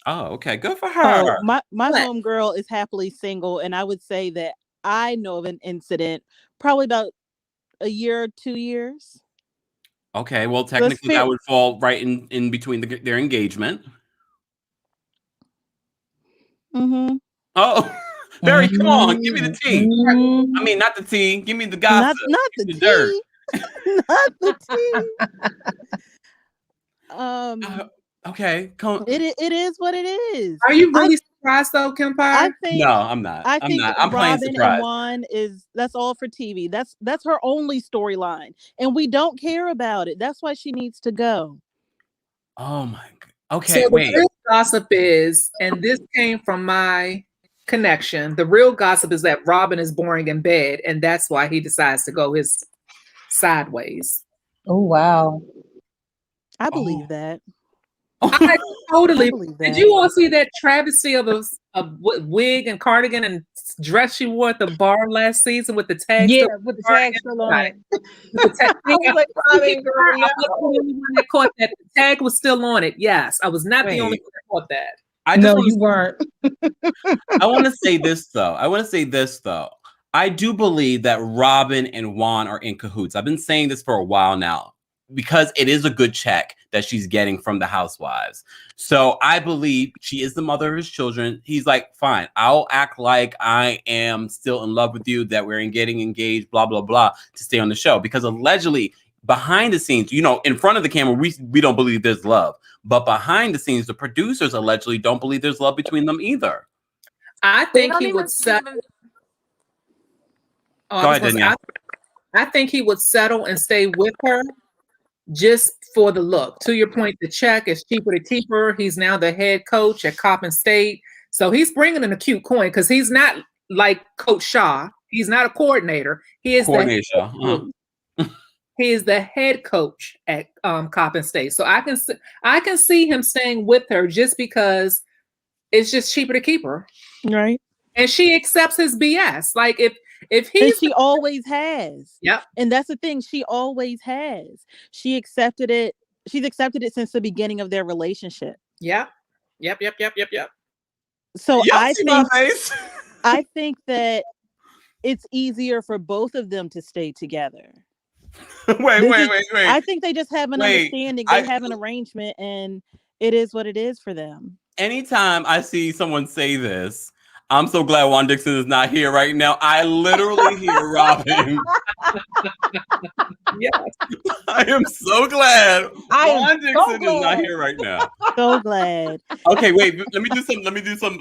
Oh, okay. Good for her. My homegirl is happily single, and I would say that I know of an incident probably about a year or 2 years. Okay, well, technically that would fall right in between their engagement. Mm-hmm. Oh, Barry, come on, give me the tea. I mean, not the tea. Give me the gossip. Not the tea. Dirt. Not the tea. Okay, come. It is what it is. Are you really surprised though, Kempire? No, I'm not. I think I'm playing Robin surprise. and Juan that's all for TV. That's her only storyline, and we don't care about it. That's why she needs to go. Oh my god. Okay, so wait. The real gossip is, and this came from my connection. The real gossip is that Robin is boring in bed, and that's why he decides to go his sideways. Oh wow! I believe that. I totally believe that. Did you all see that travesty of a wig and cardigan and dress she wore at the bar last season with the tag? Yeah, with the tag still on it. I was like, Robin, girl, I was the only one that caught that. The tag was still on it. Yes, I was not the only one that caught that. No, you weren't. I want to say this though. I do believe that Robin and Juan are in cahoots. I've been saying this for a while now, because it is a good check that she's getting from the housewives. So I believe she is the mother of his children. He's like, fine, I'll act like I am still in love with you, that we're getting engaged, blah, blah, blah, to stay on the show. Because allegedly, behind the scenes, in front of the camera, we don't believe there's love. But behind the scenes, the producers allegedly don't believe there's love between them either. I think he would settle. Go ahead, Danielle. I think he would settle and stay with her just for the look. To your point, the check is cheaper to keep her. He's now the head coach at Coppin State. So he's bringing in a cute coin because he's not like Coach Shaw. He's not a coordinator. He is he is the head coach at Coppin State. So I can see him staying with her just because it's just cheaper to keep her. Right. And she accepts his BS. Like if he, and she always has. Yep. And that's the thing. She always has. She accepted it. She's accepted it since the beginning of their relationship. Yep. So I think that it's easier for both of them to stay together. Wait. I think they just have an understanding. They have an arrangement, and it is what it is for them. Anytime I see someone say this, I'm so glad Juan Dixon is not here right now. I literally hear Robin. Yes. I am so glad Juan Dixon is not here right now. So glad. Okay, wait. Let me do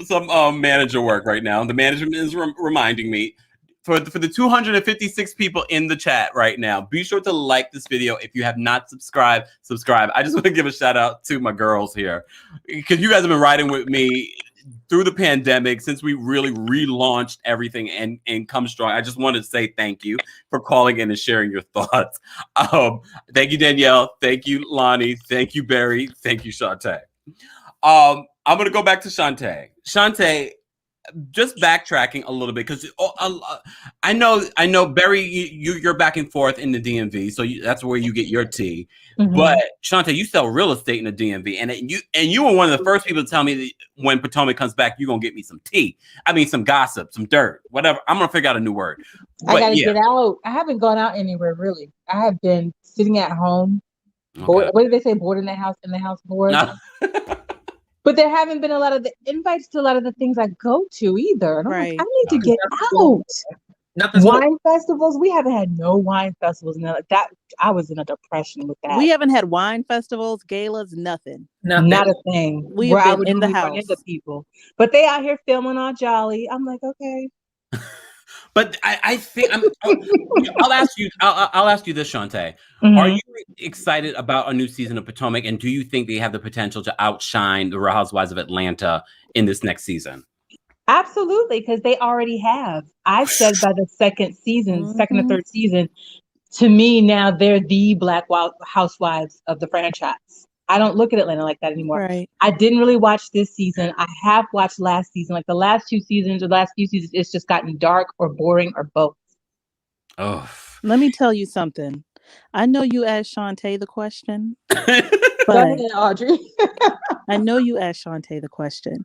some manager work right now. The management is reminding me. For the 256 people in the chat right now, be sure to like this video. If you have not subscribed, subscribe. I just want to give a shout out to my girls here because you guys have been riding with me through the pandemic since we really relaunched everything and Come Strong. I just wanted to say thank you for calling in and sharing your thoughts. Thank you, Danielle. Thank you, Lonnie. Thank you, Barry. Thank you, Shantae. I'm going to go back to Shantae. Shantae, just backtracking a little bit because I know Barry, you're back and forth in the DMV, so that's where you get your tea. Mm-hmm. But Shantae, you sell real estate in the DMV, and you were one of the first people to tell me that when Potomac comes back, you're gonna get me some tea. I mean, some gossip, some dirt, whatever. I'm gonna figure out a new word. I gotta get out. I haven't gone out anywhere really. I have been sitting at home. Okay. What did they say? Bored in the house bored. But there haven't been a lot of the invites to a lot of the things I go to either. And I'm like, I need to get out. Wine festivals. We haven't had no wine festivals. That I was in a depression with that. We haven't had wine festivals, galas, nothing. Not a thing. We have been in the house. Into people. But they out here filming all jolly. I'm like, okay. But I think I'll ask you this, Shantae. Mm-hmm. Are you excited about a new season of Potomac, and do you think they have the potential to outshine the Real Housewives of Atlanta in this next season? Absolutely, because they already have. I said by the second or third season, to me now they're the Black Housewives of the franchise. I don't look at Atlanta like that anymore. Right. I didn't really watch this season. I have watched last season. Like the last 2 seasons or last few seasons, it's just gotten dark or boring or both. Oh. Let me tell you something. I know you asked Shantae the question. Go ahead, Audrey. I know you asked Shantae the question.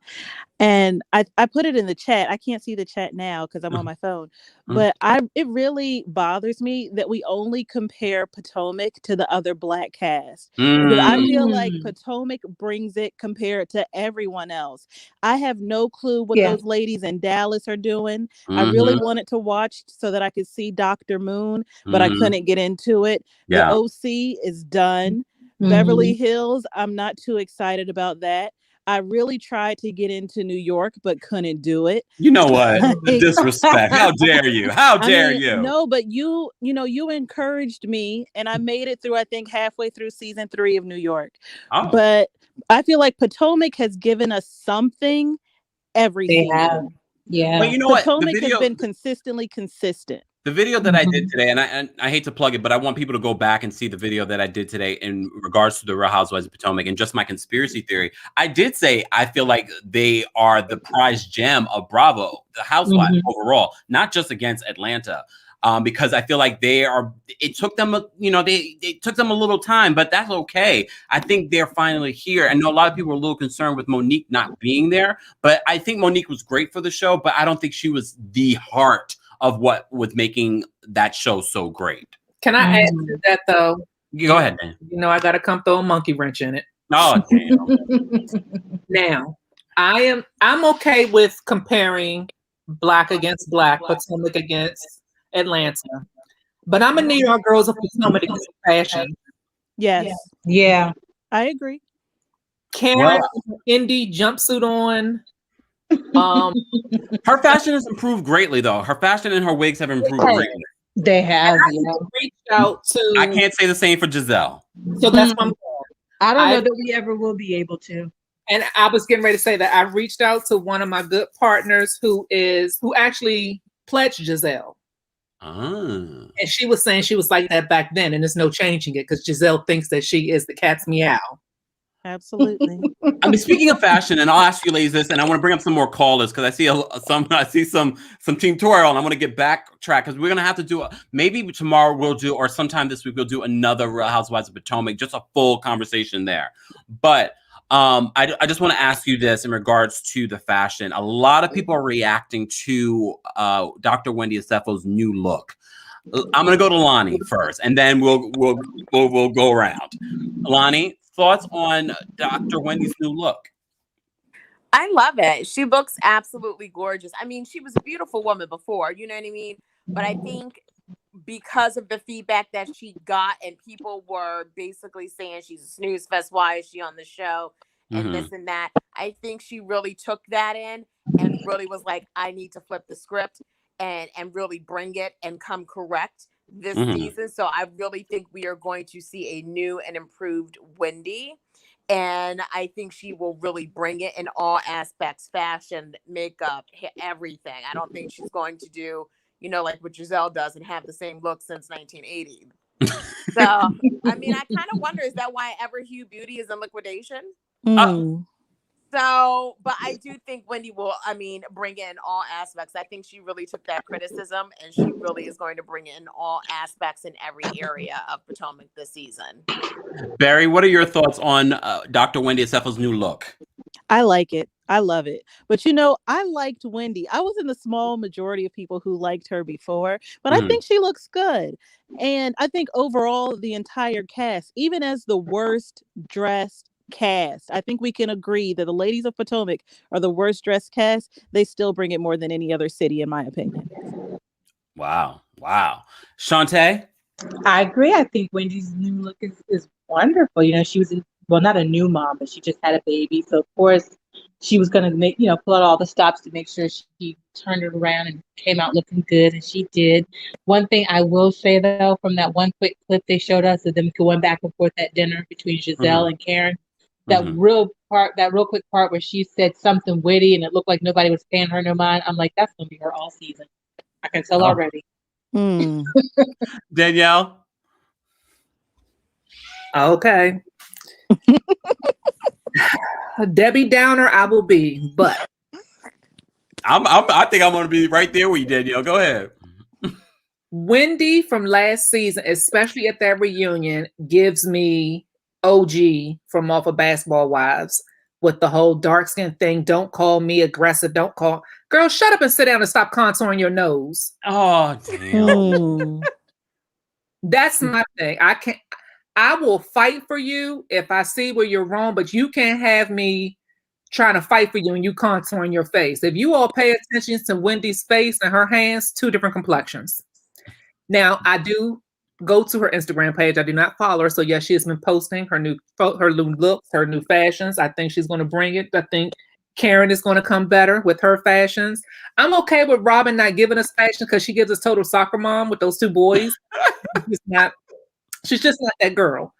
And I put it in the chat. I can't see the chat now because I'm on my phone. But it really bothers me that we only compare Potomac to the other Black cast. Because I feel like Potomac brings it compared to everyone else. I have no clue what those ladies in Dallas are doing. I really wanted to watch so that I could see Dr. Moon, but I couldn't get into it. The OC is done. Beverly Hills, I'm not too excited about that. I really tried to get into New York, but couldn't do it. You know what? The disrespect. How dare you? How dare you? No, but you encouraged me, and I made it through, I think, halfway through season 3 of New York. Oh. But I feel like Potomac has given us something every season. Yeah. But you know Potomac has been consistently consistent. The video that I did today, and I hate to plug it, but I want people to go back and see the video that I did today in regards to the Real Housewives of Potomac and just my conspiracy theory. I did say I feel like they are the prize gem of Bravo, the Housewives overall, not just against Atlanta. Because I feel like it took them, they took them a little time, but that's okay. I think they're finally here. I know a lot of people are a little concerned with Monique not being there, but I think Monique was great for the show, but I don't think she was the heart of what was making that show so great. Can I add to that though? Go ahead, man. I got to come throw a monkey wrench in it. Oh, damn. Now, I'm okay with comparing Black against Black, Potomac against Atlanta, but I'm a New York girls of Potomac in fashion. Yes. Yeah. I agree. Karen, indie jumpsuit on. Her fashion has improved greatly, though. Her fashion and her wigs have improved greatly. They have. Reached out to. I can't say the same for Giselle. So that's what I'm. I don't know that we ever will be able to. And I was getting ready to say that I reached out to one of my good partners who actually pledged Giselle. And she was saying she was like that back then, and there's no changing it because Giselle thinks that she is the cat's meow. Absolutely. I mean, speaking of fashion, and I'll ask you ladies this, and I want to bring up some more callers because I see some Team Toro, and I want to get backtrack because we're gonna have to do maybe tomorrow we'll do, or sometime this week we'll do another Real Housewives of Potomac, just a full conversation there. But I just want to ask you this in regards to the fashion. A lot of people are reacting to Dr. Wendy Acefo's new look. I'm gonna go to Lonnie first, and then we'll go around. Lonnie, thoughts on Dr. Wendy's new look? I love it. She looks absolutely gorgeous. I mean, she was a beautiful woman before, you know what I mean? But I think because of the feedback that she got, and people were basically saying she's a snooze fest, why is she on the show, and this and that, I think she really took that in and really was like, I need to flip the script and really bring it and come correct this season. So I really think we are going to see a new and improved Wendy. And I think she will really bring it in all aspects, fashion, makeup, everything. I don't think she's going to do, you know, like what Giselle does and have the same look since 1980. So, I mean, I kind of wonder, is that why Everhue Beauty is in liquidation? So, but I do think Wendy will, I mean, bring in all aspects. I think she really took that criticism and she really is going to bring in all aspects in every area of Potomac this season. Barry, what are your thoughts on Dr. Wendy Acefo's new look? I like it. I love it. But you know, I liked Wendy. I was in the small majority of people who liked her before, but I think she looks good. And I think overall, the entire cast, even as the worst dressed cast, I think we can agree that the ladies of Potomac are the worst dressed cast. They still bring it more than any other city, in my opinion. Wow. Shantae? I agree. I think Wendy's new look is wonderful. You know, she was not a new mom, but she just had a baby. So of course she was going to pull out all the stops to make sure she turned it around and came out looking good. And she did. One thing I will say though, from that one quick clip they showed us of them going back and forth at dinner between Giselle and Karen, that real quick part where she said something witty and it looked like nobody was paying her no mind. I'm like, that's going to be her all season. I can tell already. Danielle? Okay. Debbie Downer, I will be, but I think I'm going to be right there with you, Danielle. Go ahead. Wendy from last season, especially at that reunion, gives me OG from off of Basketball Wives with the whole dark skin thing. Don't call me aggressive. Don't call. Girl, shut up and sit down and stop contouring your nose. Oh, damn. That's my thing. I will fight for you if I see where you're wrong, but you can't have me trying to fight for you and you contouring your face. If you all pay attention to Wendy's face and her hands, two different complexions. Now, I do go to her Instagram page. I do not follow her. So yes, she has been posting her new looks, her new fashions. I think she's going to bring it. I think Karen is going to come better with her fashions. I'm okay with Robin not giving us fashion because she gives us total soccer mom with those two boys. She's just not that girl.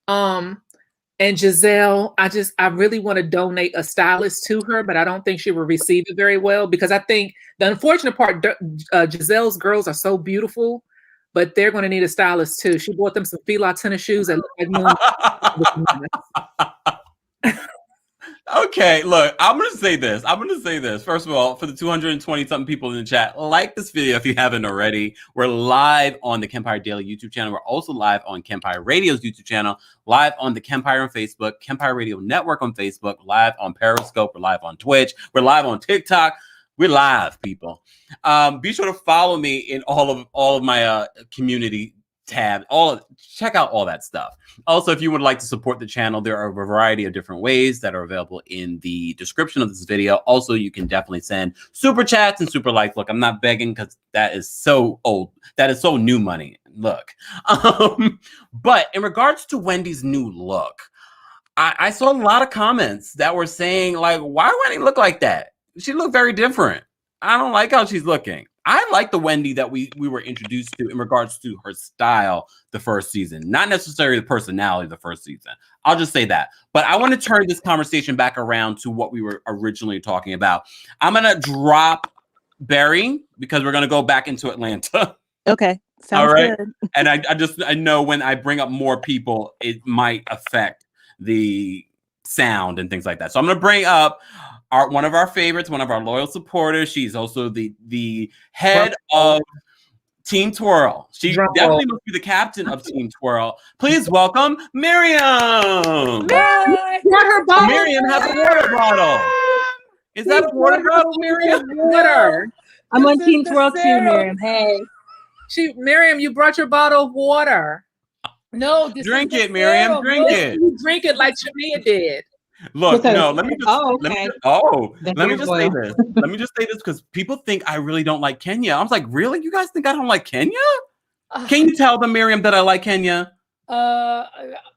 And Giselle, I really want to donate a stylist to her, but I don't think she will receive it very well because I think the unfortunate part, Giselle's girls are so beautiful, but they're going to need a stylist too. She bought them some Fila tennis shoes that look like moon. Okay, look, I'm going to say this. First of all, for the 220-something people in the chat, like this video if you haven't already. We're live on the Kempire Daily YouTube channel. We're also live on Kempire Radio's YouTube channel, live on the Kempire on Facebook, Kempire Radio Network on Facebook, live on Periscope. We're live on Twitch. We're live on TikTok. We're live, people. Be sure to follow me in all of my community tab. Check out all that stuff. Also, if you would like to support the channel, there are a variety of different ways that are available in the description of this video. Also, you can definitely send super chats and super likes. Look, I'm not begging because that is so old. That is so new money. Look. But in regards to Wendy's new look, I saw a lot of comments that were saying, like, why Wendy look like that? She looked very different. I don't like how she's looking. I like the Wendy that we were introduced to in regards to her style the first season, not necessarily the personality the first season. I'll just say that. But I want to turn this conversation back around to what we were originally talking about. I'm going to drop Barry because we're going to go back into Atlanta. Okay. Sounds good. And I know when I bring up more people, it might affect the sound and things like that. So I'm going to bring up one of our favorites, one of our loyal supporters. She's also the head of Team Twirl. She definitely must be the captain of Team Twirl. Please welcome Miriam. Her bottle. Miriam has a water bottle. Is that a water bottle, Miriam? Water. I'm on Team Twirl too, Miriam. Hey. Miriam, you brought your bottle of water. No, drink it, Miriam. Drink it. You drink it like Shamia did. Look, no, let me just say this. Let me just say this because people think I really don't like Kenya. I was like, really? You guys think I don't like Kenya? Can you tell them, Miriam, that I like Kenya?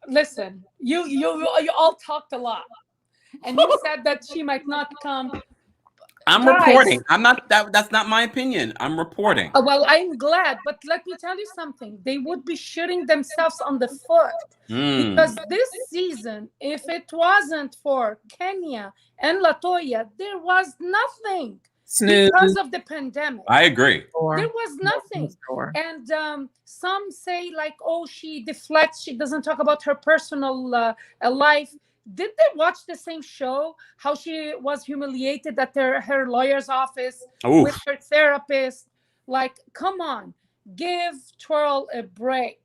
Listen, you all talked a lot, and you said that she might not come. I'm reporting. I'm not that's not my opinion. I'm reporting. Well, I'm glad, but let me tell you something. They would be shooting themselves on the foot because this season, if it wasn't for Kenya and LaToya, there was nothing because of the pandemic. I agree. There was nothing. And some say like, oh, she deflects. She doesn't talk about her personal life. Did they watch the same show? How she was humiliated at her lawyer's office with her therapist? Like, come on, give Twirl a break.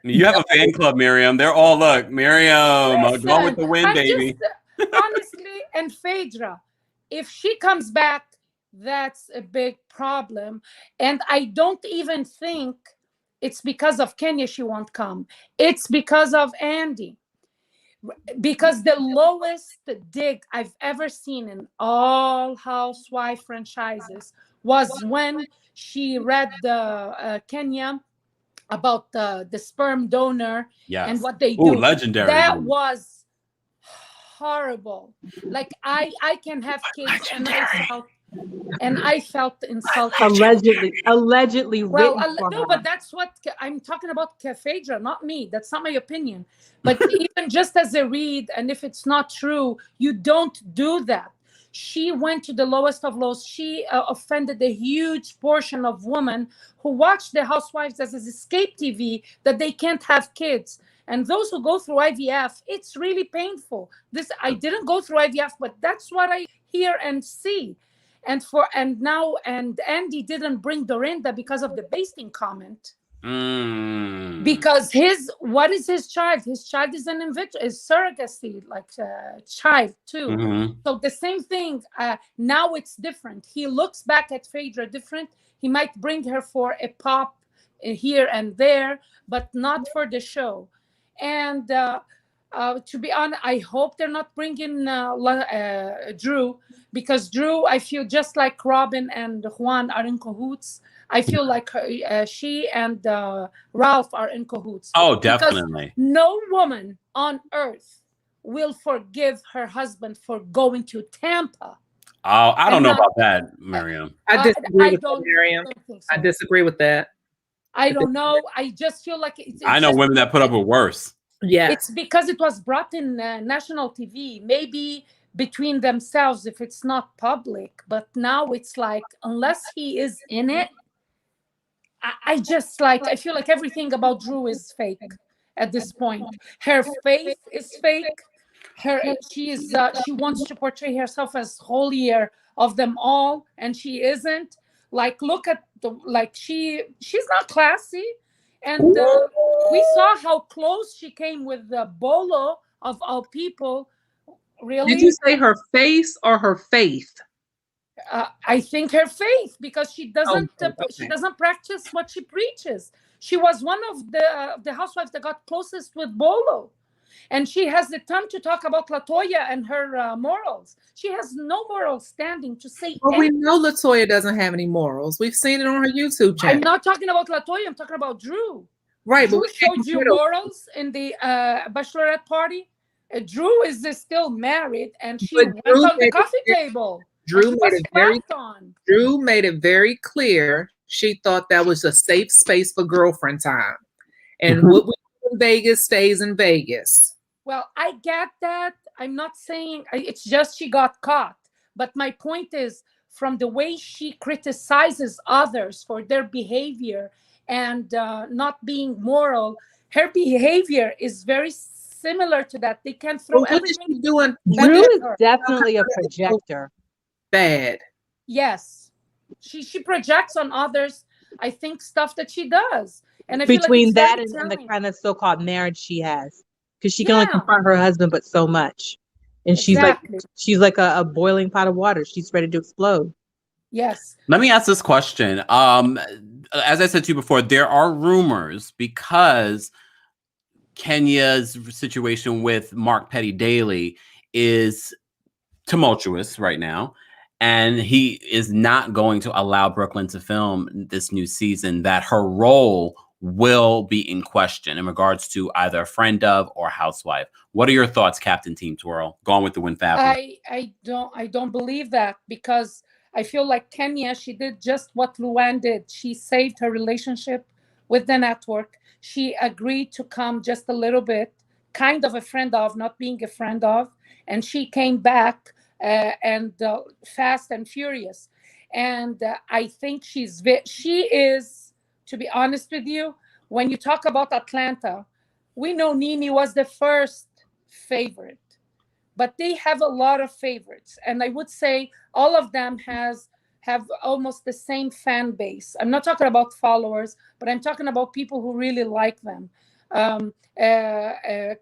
You have a fan club, Miriam. They're all Miriam, go with the wind, baby. Honestly, and Phaedra, if she comes back, that's a big problem. And I don't even think it's because of Kenya she won't come. It's because of Andy. Because the lowest dig I've ever seen in all housewife franchises was when she read the Kenya about the sperm donor and what they do. Legendary. That was horrible. Like I can have kids and I felt insulted. Allegedly. Well, no, but that's what I'm talking about. Phaedra, not me. That's not my opinion. But even just as a read, and if it's not true, you don't do that. She went to the lowest of lows. She offended a huge portion of women who watch the housewives as an escape TV that they can't have kids. And those who go through IVF, it's really painful. I didn't go through IVF, but that's what I hear and see. And Andy didn't bring Dorinda because of the basting comment. Because what is his child? His child is an individual, is surrogacy, like child too. So the same thing. Now it's different. He looks back at Phaedra different. He might bring her for a pop here and there, but not for the show. And to be honest, I hope they're not bringing Drew, because Drew, I feel just like Robin and Juan are in cahoots. I feel like she and Ralph are in cahoots. Oh, definitely. Because no woman on earth will forgive her husband for going to Tampa. Oh, I don't know about that, Miriam. I disagree with that, Miriam. I disagree with that. I don't know. I just feel like it's I know women that put up with worse. Yeah. It's because it was brought in national TV. Maybe between themselves if it's not public. But now it's like, unless he is in it, I feel like everything about Drew is fake at this point. Her faith is fake. She wants to portray herself as holier of them all, and she isn't. Like, look at she's not classy, and we saw how close she came with the Bolo of all people. Really? Did you say her face or her faith? I think her faith, because she doesn't she doesn't practice what she preaches. She was one of the housewives that got closest with Bolo, and she has the tongue to talk about LaToya and her morals. She has no moral standing to say. Well, we know LaToya doesn't have any morals. We've seen it on her YouTube channel. I'm not talking about LaToya. I'm talking about Drew. Right, Drew showed you morals in the bachelorette party. Drew is still married, and she went on the coffee table. Drew On. Drew made it very clear she thought that was a safe space for girlfriend time. And what we do in Vegas stays in Vegas. Well, I get that. I'm not saying it's just she got caught. But my point is, from the way she criticizes others for their behavior and not being moral, her behavior is very similar to that. They can throw everything. Doing? Drew is definitely a projector. Bad. Yes, she projects on others, I think, stuff that she does, and I Between feel like that and the kind of so-called marriage she has, because she can only confront her husband but so much, and she's like a boiling pot of water. She's ready to explode. Yes. Let me ask this question. As I said to you before, there are rumors because Kenya's situation with Mark Petty Daily is tumultuous right now, and he is not going to allow Brooklyn to film this new season, that her role will be in question in regards to either a friend of or housewife. What are your thoughts, Captain Team Twirl? Gone with the wind family. I don't believe that, because I feel like Kenya, she did just what Luann did. She saved her relationship with the network. She agreed to come just a little bit, kind of a friend of, not being a friend of, and she came back and fast and furious. And I think she is, to be honest with you, when you talk about Atlanta, we know Nene was the first favorite, but they have a lot of favorites. And I would say all of them have almost the same fan base. I'm not talking about followers, but I'm talking about people who really like them.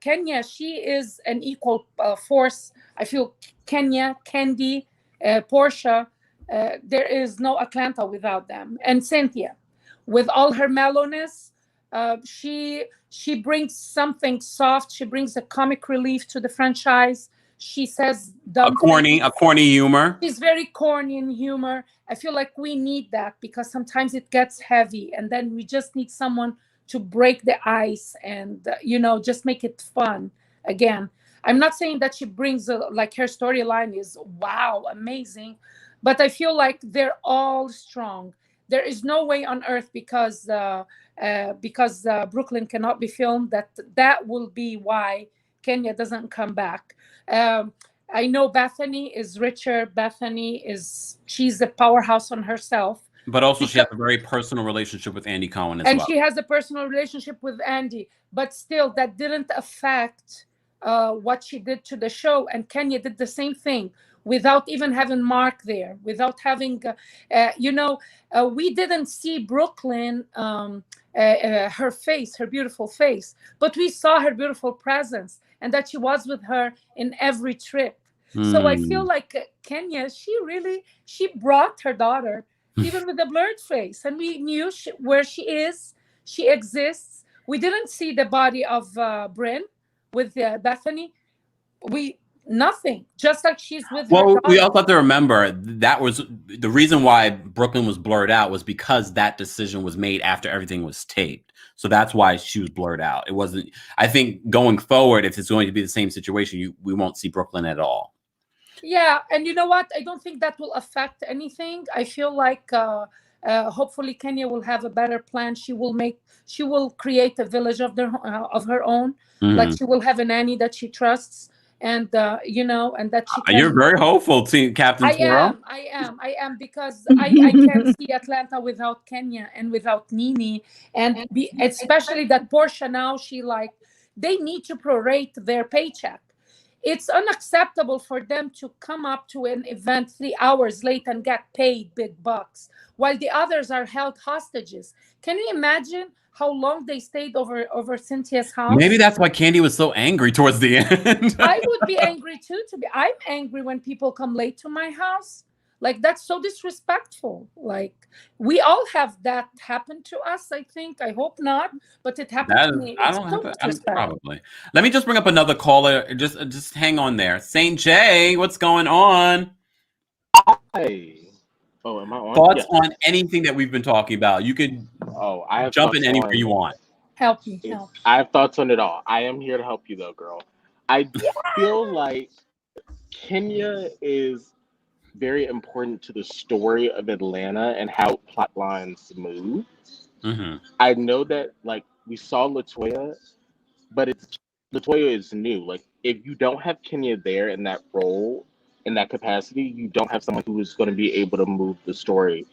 Kenya, she is an equal force. I feel Kenya, Kandi, Portia, there is no Atlanta without them. And Cynthia, with all her mellowness, she brings something soft. She brings a comic relief to the franchise. She says a corny humor. She's very corny in humor. I feel like we need that, because sometimes it gets heavy, and then we just need someone to break the ice and just make it fun again. I'm not saying that she brings like her storyline is wow, amazing, but I feel like they're all strong. There is no way on earth, because Brooklyn cannot be filmed, that will be why Kenya doesn't come back. I know Bethany is richer. She's a powerhouse on herself. But also she has a very personal relationship with Andy Cohen as well. And she has a personal relationship with Andy. But still, that didn't affect what she did to the show. And Kenya did the same thing without even having Mark there, without having, we didn't see Brooklyn, her face, her beautiful face, but we saw her beautiful presence, and that she was with her in every trip. So I feel like Kenya, she brought her daughter, even with a blurred face, and we knew where she is. She exists. We didn't see the body of Bryn with Bethany. Nothing, just like she's with her daughter. We also have to remember that was the reason why Brooklyn was blurred out, was because that decision was made after everything was taped. So that's why she was blurred out. It wasn't, I think going forward, if it's going to be the same situation, we won't see Brooklyn at all. Yeah, and you know what? I don't think that will affect anything. I feel like hopefully Kenya will have a better plan. She will create a village of her own. Mm-hmm. Like she will have a nanny that she trusts. And and that she can... You're very hopeful, Captain Twirl. I am because I can't see Atlanta without Kenya and without Nene, and especially that Portia now. They need to prorate their paycheck. It's unacceptable for them to come up to an event 3 hours late and get paid big bucks while the others are held hostages. Can you imagine how long they stayed over Cynthia's house? Maybe that's why Kandi was so angry towards the end. I would be angry too. I'm angry when people come late to my house. Like, that's so disrespectful. Like, we all have that happen to us, I think. I hope not, but it happened to me. Probably. Let me just bring up another caller. Just hang on there. St. J, what's going on? Hi. Oh, am I on? Thoughts on anything that we've been talking about? You could jump in anywhere you want. Help me. I have thoughts on it all. I am here to help you though, girl. I feel like Kenya is very important to the story of Atlanta and how plot lines move. Mm-hmm. I know that like we saw Latoya, but Latoya is new. Like if you don't have Kenya there in that role, in that capacity, you don't have someone who is going to be able to move the story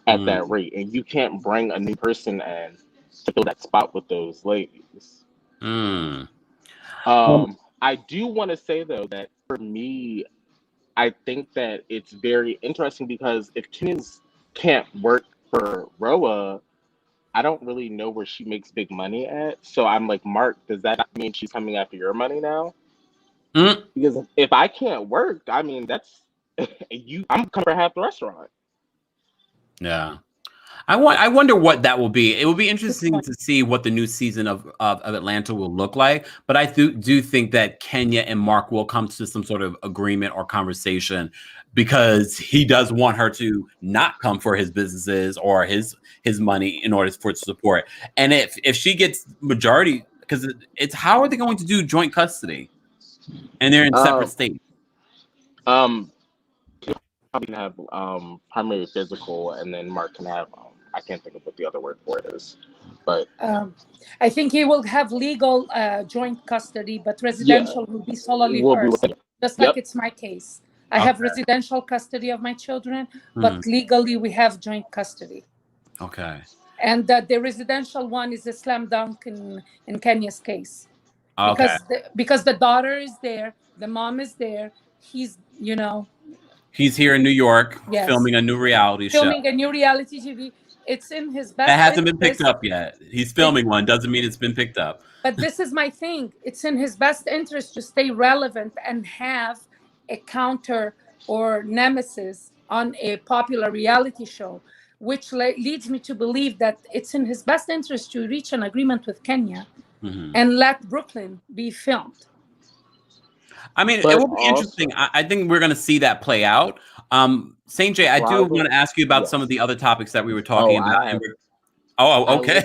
at that rate, and you can't bring a new person in to fill that spot with those ladies. Mm. I do want to say though that for me, I think that it's very interesting because if Kenya's can't work for RHOA, I don't really know where she makes big money at. So I'm like, Mark, does that mean she's coming after your money now? Mm. Because if I can't work, I mean that's I'm coming for half the restaurant. Yeah. I wonder what that will be. It will be interesting to see what the new season of Atlanta will look like. But I do think that Kenya and Mark will come to some sort of agreement or conversation, because he does want her to not come for his businesses or his money in order for support. And if she gets majority, because it's how are they going to do joint custody? And they're in separate states. Probably can have primary physical, and then Mark can have I can't think of what the other word for it is, but I think he will have legal joint custody, but residential will be solely hers, just like it's my case. I have residential custody of my children, but legally we have joint custody. Okay. And the residential one is a slam dunk in Kenya's case. Okay. Because the daughter is there, the mom is there. He's here in New York, filming a new reality show. Filming a new reality TV. It's in his best That hasn't been interest. picked up yet. He's filming one. Doesn't mean it's been picked up. But this is my thing. It's in his best interest to stay relevant and have a counter or nemesis on a popular reality show, which leads me to believe that it's in his best interest to reach an agreement with Kenya and let Brooklyn be filmed. I mean, it will be interesting. I think we're going to see that play out. St. J, I do want to ask you about some of the other topics that we were talking about. Okay.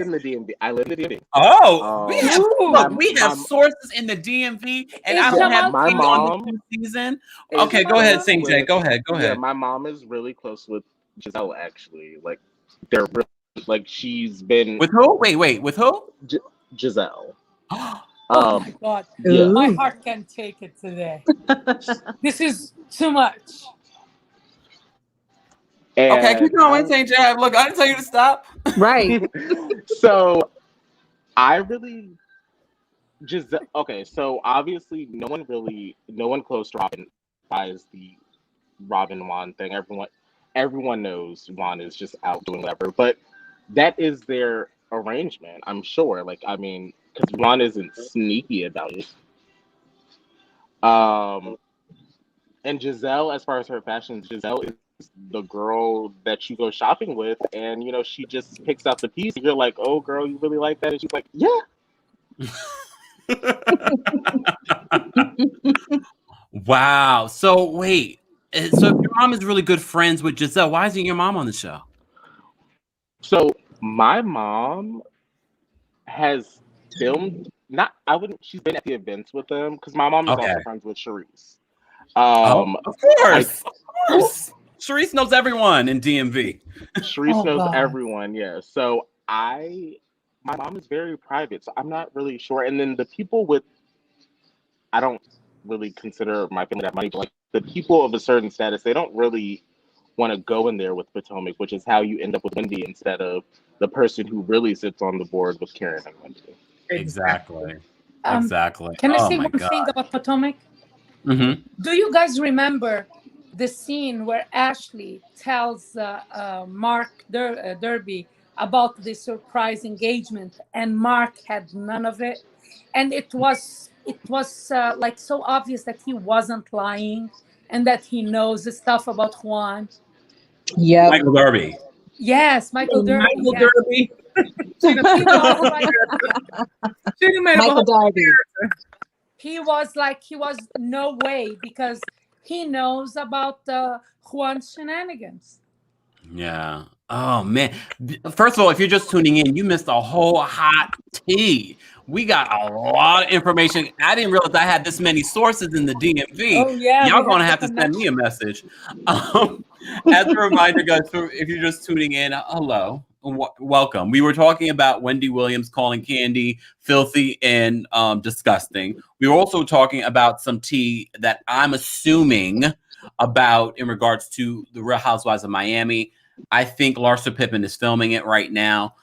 I live in the DMV. Oh, we have sources in the DMV, and I don't have my mom season. Okay, go ahead, St. J. Go ahead. Yeah, my mom is really close with Giselle. Actually, like they're really, like she's been with who? Wait, with who? Giselle. Oh my God, my heart can't take it today. This is too much. And okay, keep going, St. J. Look, I didn't tell you to stop. Right. So I really Giselle. Okay, so obviously no one close to Robin buys the Robin Juan thing. Everyone knows Juan is just out doing whatever, but that is their arrangement, I'm sure. Like, I mean, because Juan isn't sneaky about it. And Giselle, as far as her fashion, Giselle is the girl that you go shopping with, and she just picks out the piece. And you're like, "Oh, girl, you really like that?" And she's like, "Yeah." Wow. So wait. So if your mom is really good friends with Giselle, why isn't your mom on the show? So my mom has filmed. She's been at the events with them because my mom is also friends with Charisse. Of course. Charisse knows everyone in DMV. Charisse knows everyone. Yeah. So my mom is very private, so I'm not really sure. And then the people I don't really consider my family that money, but like the people of a certain status, they don't really want to go in there with Potomac, which is how you end up with Wendy instead of the person who really sits on the board with Karen and Wendy. Exactly. Exactly. Can I say one thing about Potomac? Mm-hmm. Do you guys remember the scene where Ashley tells Mark Derby about the surprise engagement, and Mark had none of it, and it was like so obvious that he wasn't lying and that he knows the stuff about Juan. Yeah, Michael Derby. Yes, Michael Derby. Derby. Michael Derby. He was no way, because he knows about Juan's shenanigans. Yeah. Oh man! First of all, if you're just tuning in, you missed a whole hot tea. We got a lot of information. I didn't realize I had this many sources in the DMV. Oh yeah, Y'all we gonna have have the to send me a message. As a reminder, guys, if you're just tuning in, hello, welcome. We were talking about Wendy Williams calling Kandi filthy and disgusting. We were also talking about some tea that I'm assuming about in regards to the Real Housewives of Miami. I think Larsa Pippen is filming it right now.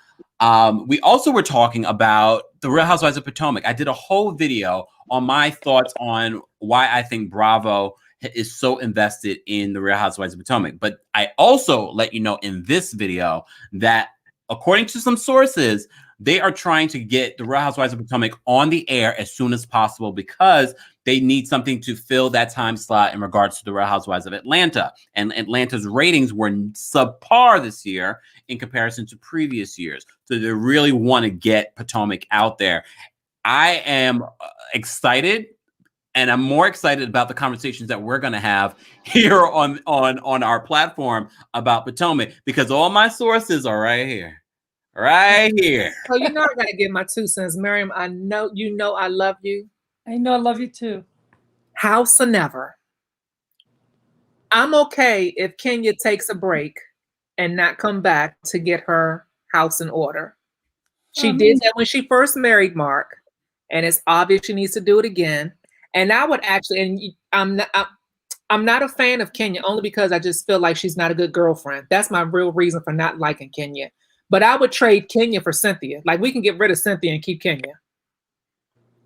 We also were talking about the Real Housewives of Potomac. I did a whole video on my thoughts on why I think Bravo is so invested in the Real Housewives of Potomac. But I also let you know in this video that according to some sources, they are trying to get the Real Housewives of Potomac on the air as soon as possible because they need something to fill that time slot in regards to the Real Housewives of Atlanta. And Atlanta's ratings were subpar this year in comparison to previous years. So they really want to get Potomac out there. I am excited, and I'm more excited about the conversations that we're going to have here on our platform about Potomac because all my sources are right here. Right here. So I gotta give my 2 cents. Miriam, I know I love you. I know, I love you too. House or never. I'm okay if Kenya takes a break and not come back to get her house in order. She did that when she first married Mark, and it's obvious she needs to do it again. And I would actually, and I'm not a fan of Kenya only because I just feel like she's not a good girlfriend. That's my real reason for not liking Kenya. But I would trade Kenya for Cynthia. Like we can get rid of Cynthia and keep Kenya.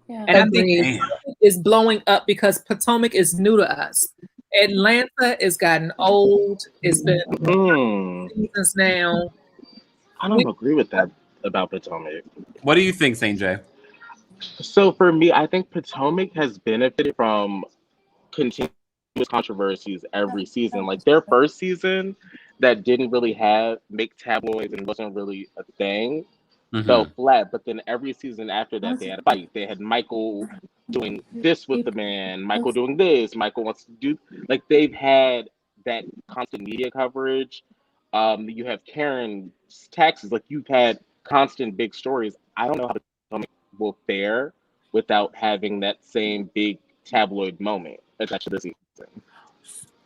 Yeah. And I think is blowing up because Potomac is new to us. Atlanta has gotten old. It's been seasons now. I don't agree with that about Potomac. What do you think, St. J? So for me, I think Potomac has benefited from continuous controversies every season. Like their first season that didn't really make tabloids and wasn't really a thing fell flat. But then every season after that, they had a fight. They had Michael doing this with the man, Michael doing this, Michael wants to do, like they've had that constant media coverage. You have Karen's taxes, like you've had constant big stories. I don't know how Potomac will fare without having that same big tabloid moment attached to the season.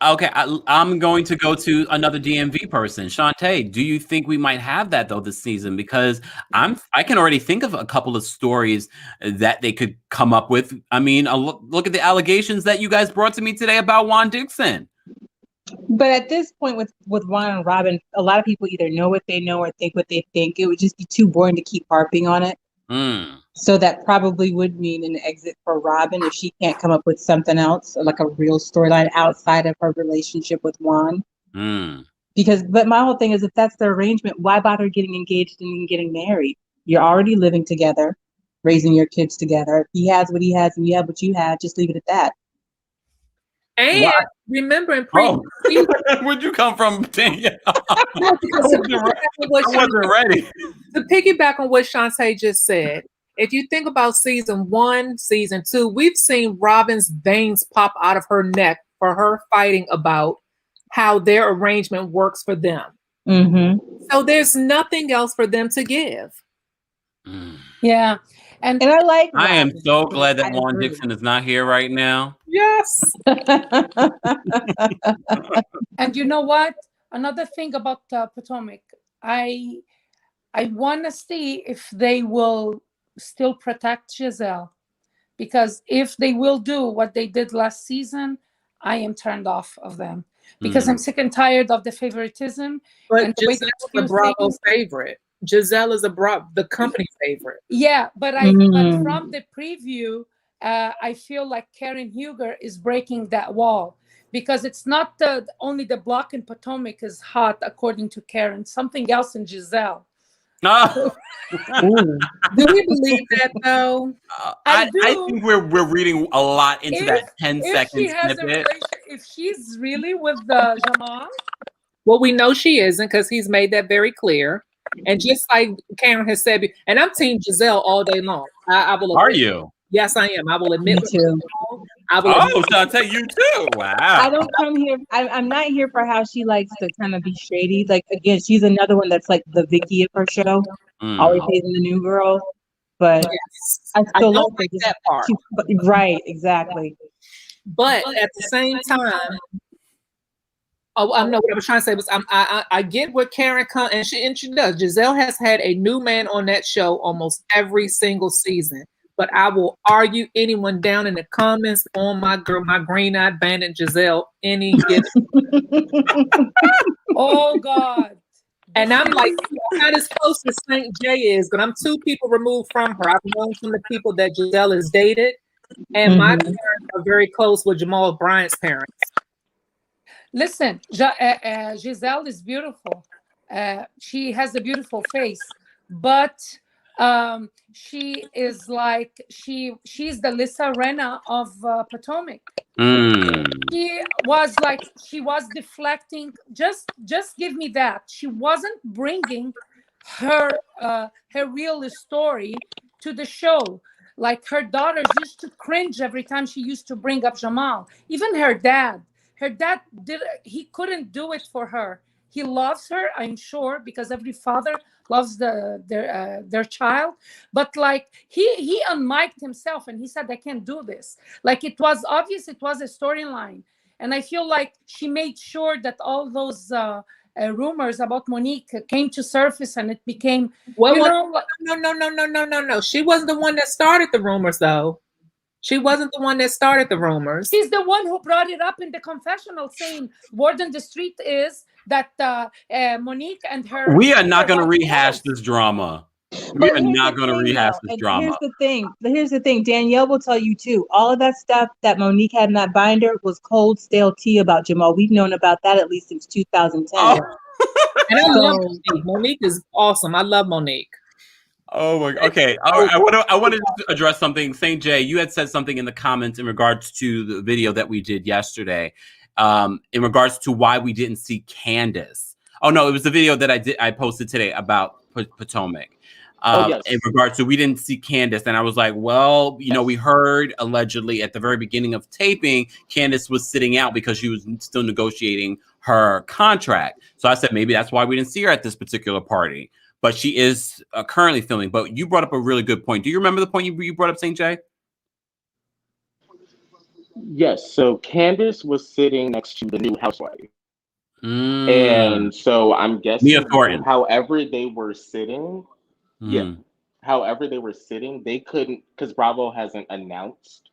Okay, I'm going to go to another DMV person. Shantae, do you think we might have that though this season? Because I can already think of a couple of stories that they could come up with. I mean, look at the allegations that you guys brought to me today about Juan Dixon. But at this point with Juan and Robin, a lot of people either know what they know or think what they think. It would just be too boring to keep harping on it. So that probably would mean an exit for Robin if she can't come up with something else, like a real storyline outside of her relationship with Juan. But my whole thing is, if that's the arrangement, why bother getting engaged and getting married? You're already living together, raising your kids together. If he has what he has and you have what you have, just leave it at that. And remember in where'd you come from, Tanya? I wasn't ready. To piggyback on what Shantae just said, if you think about season 1, season 2, we've seen Robin's veins pop out of her neck for her fighting about how their arrangement works for them. So there's nothing else for them to give. Yeah. And I like I am so glad that Juan Dixon is not here right now. Yes. And you know what? Another thing about Potomac, I want to see if they will still protect Giselle, because if they will do what they did last season, I am turned off of them because I'm sick and tired of the favoritism. But and the way Giselle's a Bravo favorite. Giselle is the company favorite. Yeah, but but from the preview, I feel like Karen Huger is breaking that wall, because it's not only the block in Potomac is hot, according to Karen. Something else in Giselle. Oh. Do we believe that though? I think we're reading a lot into that 10-second snippet. If she's really with the Jamal, well, we know she isn't because he's made that very clear. And just like Karen has said, and I'm team Giselle all day long. I will. Are you? Yes, I am. I will admit. Me too. I will. Oh, Shantae, you too. Wow. I don't come here. I'm not here for how she likes to kind of be shady. Like again, she's another one that's like the Vicky of her show, always hating the new girl. But Yes. I I still don't like like that part. Right, exactly. But at the same time, I know what I was trying to say was I get what Karen and she does. Giselle has had a new man on that show almost every single season. But I will argue anyone down in the comments on my girl, my green-eyed bandit Giselle, any given. Oh God. And I'm like, I'm not as close as St. J is, but I'm 2 people removed from her. I've known some of the people that Giselle has dated, and my parents are very close with Jamal Bryant's parents. Listen, Giselle is beautiful. She has a beautiful face, but she is like she's the Lisa Rinna of Potomac. She was deflecting. Just give me that. She wasn't bringing her real story to the show. Like her daughters used to cringe every time she used to bring up Jamal. Even her dad he couldn't do it for her. He loves her, I'm sure, because every father loves their child. But like he unmiked himself and he said, I can't do this. Like it was obvious it was a storyline. And I feel like she made sure that all those rumors about Monique came to surface and it became no. She wasn't the one that started the rumors though. She wasn't the one that started the rumors. She's the one who brought it up in the confessional, saying word on the street is that Monique and her. We are not going to rehash this drama. We are not going to rehash this drama. Here's the thing. Danielle will tell you too. All of that stuff that Monique had in that binder was cold, stale tea about Jamal. We've known about that at least since 2010. Oh. And I love Monique. Monique is awesome. I love Monique. Oh my. Okay. I want to address something. St. J, you had said something in the comments in regards to the video that we did yesterday, in regards to why we didn't see Candace. Oh no, it was the video that I posted today about Potomac. Yes. In regards to we didn't see Candace, and I was like, well, we heard allegedly at the very beginning of taping, Candace was sitting out because she was still negotiating her contract. So I said maybe that's why we didn't see her at this particular party. But she is currently filming. But you brought up a really good point. Do you remember the point you brought up, St. J? Yes. So Candace was sitting next to the new housewife. And so I'm guessing however they were sitting, however they were sitting, they couldn't, because Bravo hasn't announced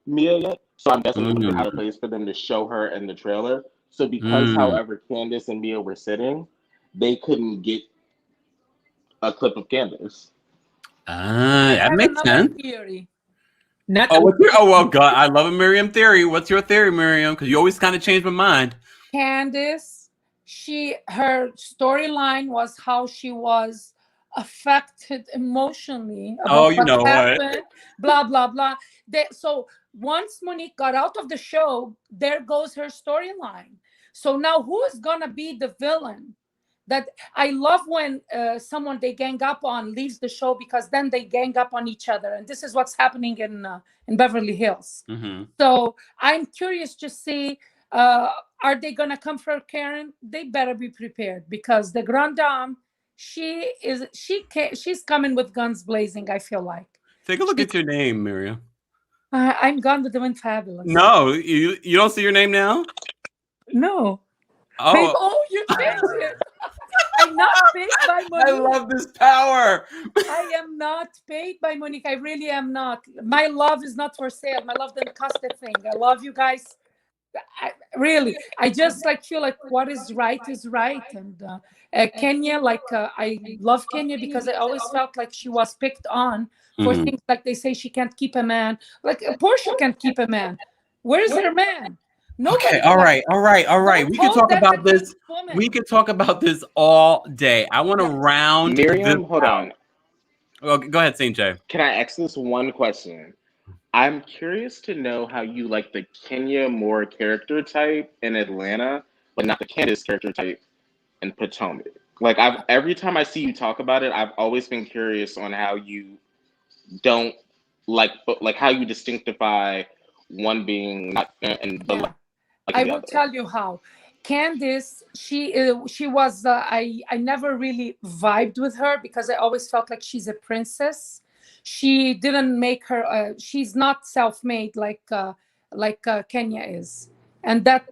Mia yet. So I'm guessing it would be out of place for them to show her in the trailer. So because however Candace and Mia were sitting, they couldn't get a clip of Candace. That makes sense. Theory. Well, God, I love a Miriam theory. What's your theory, Miriam? Because you always kind of change my mind. Candace, her storyline was how she was affected emotionally about what happened, blah blah blah. So once Monique got out of the show, there goes her storyline. So now who is gonna be the villain? That I love when someone they gang up on leaves the show, because then they gang up on each other, and this is what's happening in Beverly Hills. So I'm curious to see, are they gonna come for Karen? They better be prepared, because the Grand Dame, she's coming with guns blazing. I feel like. Take a look at your name, Miriam. I'm Gone with the Wind Fabulous. No, you don't see your name now. No. Oh, you changed it. I'm not paid by Monique. I love this power. I am not paid by Monique. I really am not. My love is not for sale. My love didn't cost a thing. I love you guys. I just feel like what is right is right. And Kenya, I love Kenya because I always felt like she was picked on for things like they say she can't keep a man. Like Portia can't keep a man. Where's her man? Nobody. Okay, all right. We can talk about this. We can talk about this all day. I want to round. Miriam, hold on. Well, go ahead, St. J. Can I ask this one question? I'm curious to know how you like the Kenya Moore character type in Atlanta, but not the Candace character type in Potomac. Like every time I see you talk about it, I've always been curious on how you don't like how you distinctify one being not and the, Yeah. like I the will other. tell you how. Candace, she was I never really vibed with her because I always felt like she's a princess. She didn't make her. She's not self-made like Kenya is, and that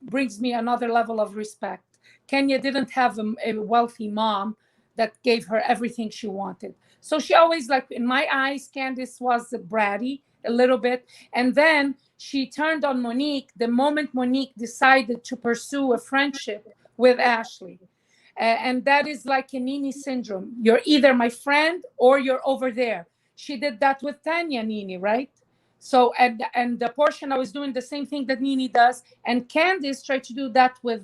brings me another level of respect. Kenya didn't have a wealthy mom that gave her everything she wanted, so she always, like in my eyes, Candace was bratty a little bit, and then she turned on Monique the moment Monique decided to pursue a friendship with Ashley. And that is like a Nini syndrome. You're either my friend or you're over there. She did that with Tanya Nini, right? So, and the portion, I was doing the same thing that Nini does, and Candace tried to do that with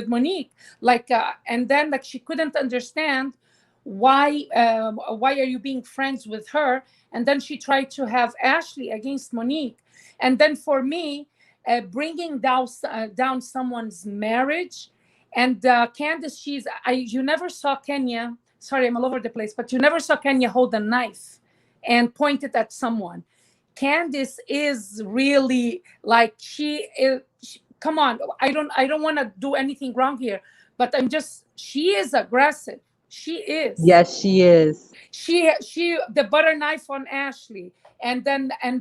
Monique. And then like she couldn't understand why are you being friends with her, and then she tried to have Ashley against Monique. And then for me, bringing down someone's marriage, and Candace, you never saw Kenya. Sorry, I'm all over the place, but you never saw Kenya hold a knife and point it at someone. Candace is really like come on, I don't want to do anything wrong here, but she is aggressive. She is. Yes, she is. She the butter knife on Ashley, and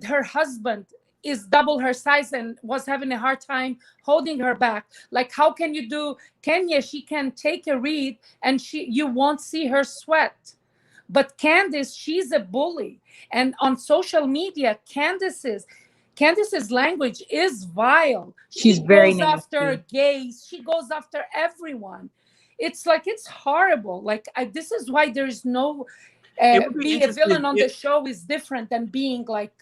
her husband is double her size and was having a hard time holding her back. Like, how can you do Kenya? She can take a read and you won't see her sweat. But Candace, she's a bully. And on social media, Candace's language is vile. She's very nasty. Goes after gays. She goes after everyone. It's like, it's horrible. Like, this is why there's no being a villain on the show is different than being like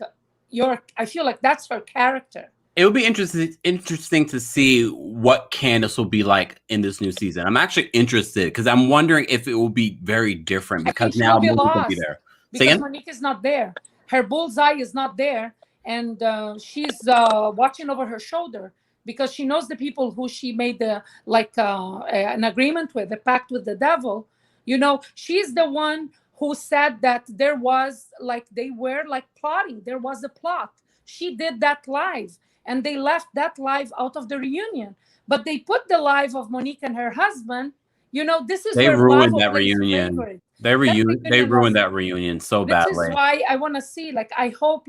I feel like that's her character. It would be interesting to see what Candace will be like in this new season. I'm actually interested because I'm wondering if it will be very different because now Monique will be there. Because Monique is not there. Her bullseye is not there. And she's watching over her shoulder because she knows the people who she made an agreement with, a pact with the devil. You know, she's the one who said that they were plotting. There was a plot. She did that live, and they left that live out of the reunion. But they put the live of Monique and her husband. You know, this is they where ruined that reunion. They ruined that reunion so badly. This is why I want to see. Like, I hope,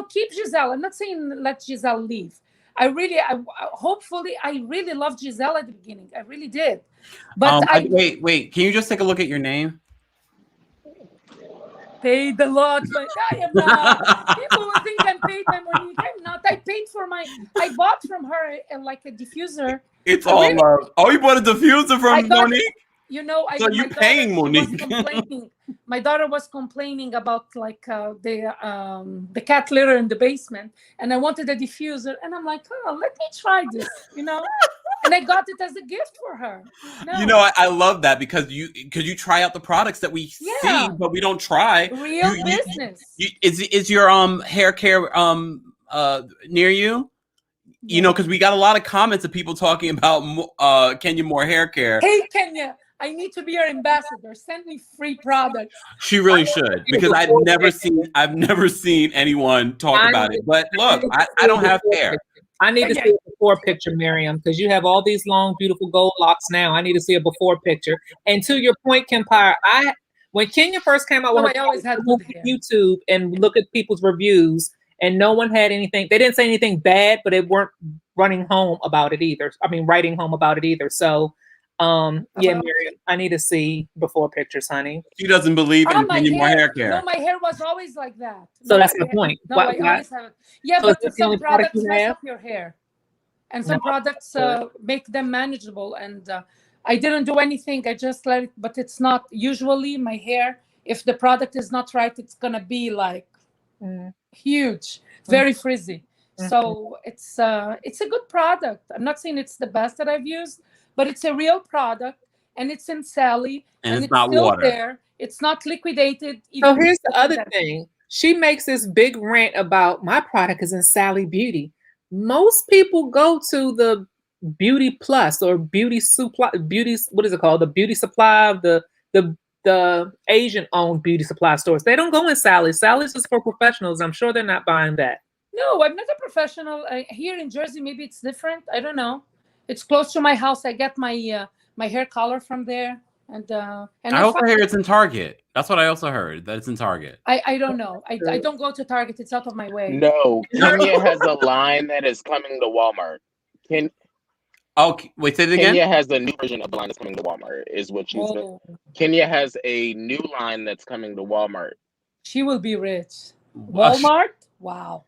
keep Giselle. I'm not saying let Giselle leave. Hopefully, I really loved Giselle at the beginning. I really did. But wait. Can you just take a look at your name? Paid a lot, but I am not. People will think I'm paid by Monique. I'm not. I bought from her a diffuser. It's all love. Oh, you bought a diffuser from Monique? So you're paying Monique. My daughter was complaining about the cat litter in the basement, and I wanted a diffuser, and I'm like, oh, let me try this, and I got it as a gift for her. No. I love that because you try out the products that we see, but we don't try. Real business. Is your hair care near you? Yeah. Because we got a lot of comments of people talking about Kenya Moore hair care. Hey, Kenya, I need to be your ambassador. Send me free products. She really should, because I've never seen anyone talk about it. But look, I don't have hair. I need to see a before picture, Miriam, because you have all these long, beautiful gold locks now. I need to see a before picture. And to your point, Kempire, when Kenya first came out, I always had YouTube and look at people's reviews, and no one had anything. They didn't say anything bad, but they weren't writing home about it either. So, Miriam, I need to see before pictures, honey. She doesn't believe in Kenya Moore hair care. No, my hair was always like that. So that's the point. No, I always have it. Yeah, so but some products mess up your hair. And some products make them manageable. And I didn't do anything. I just let it. But it's not usually my hair. If the product is not right, it's going to be huge, very frizzy. So it's a good product. I'm not saying it's the best that I've used, but it's a real product, and it's in Sally, and it's not still water. There. It's not liquidated. So here's the other thing. She makes this big rant about my product is in Sally Beauty. Most people go to the Beauty Plus or Beauty Supply, what is it called? The Beauty Supply of the Asian-owned beauty supply stores. They don't go in Sally's. Sally's is for professionals. I'm sure they're not buying that. No, I'm not a professional. Here in Jersey, maybe it's different. I don't know. It's close to my house. I get my hair color from there, and I also hear it's in Target. That's what I also heard, that it's in Target. I don't know. I don't go to Target. It's out of my way. No, Kenya has a line that is coming to Walmart. Wait, say it again? Kenya has a new version of the line that's coming to Walmart, is what she said. Kenya has a new line that's coming to Walmart. She will be rich. Walmart? Wow.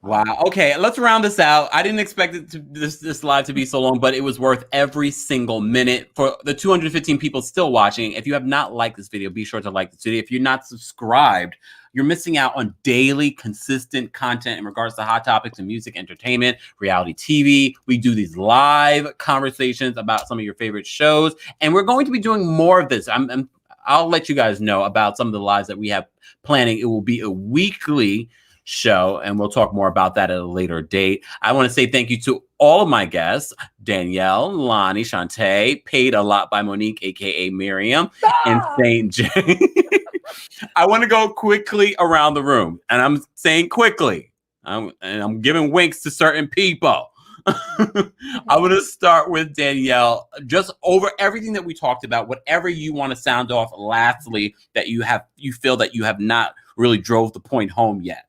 Wow. Okay, let's round this out. I didn't expect this live to be so long, but it was worth every single minute. For the 215 people still watching, if you have not liked this video, be sure to like this video. If you're not subscribed, you're missing out on daily, consistent content in regards to hot topics and music, entertainment, reality TV. We do these live conversations about some of your favorite shows, and we're going to be doing more of this. I'll let you guys know about some of the lives that we have planning. It will be a weekly show, and we'll talk more about that at a later date. I want to say thank you to all of my guests: Danielle, Lonnie, Shantae, paid a lot by Monique, aka Miriam, and St. Jay. I want to go quickly around the room, and I'm saying quickly. I'm giving winks to certain people. I'm going to start with Danielle. Just over everything that we talked about, whatever you want to sound off lastly that you feel that you have not really drove the point home yet.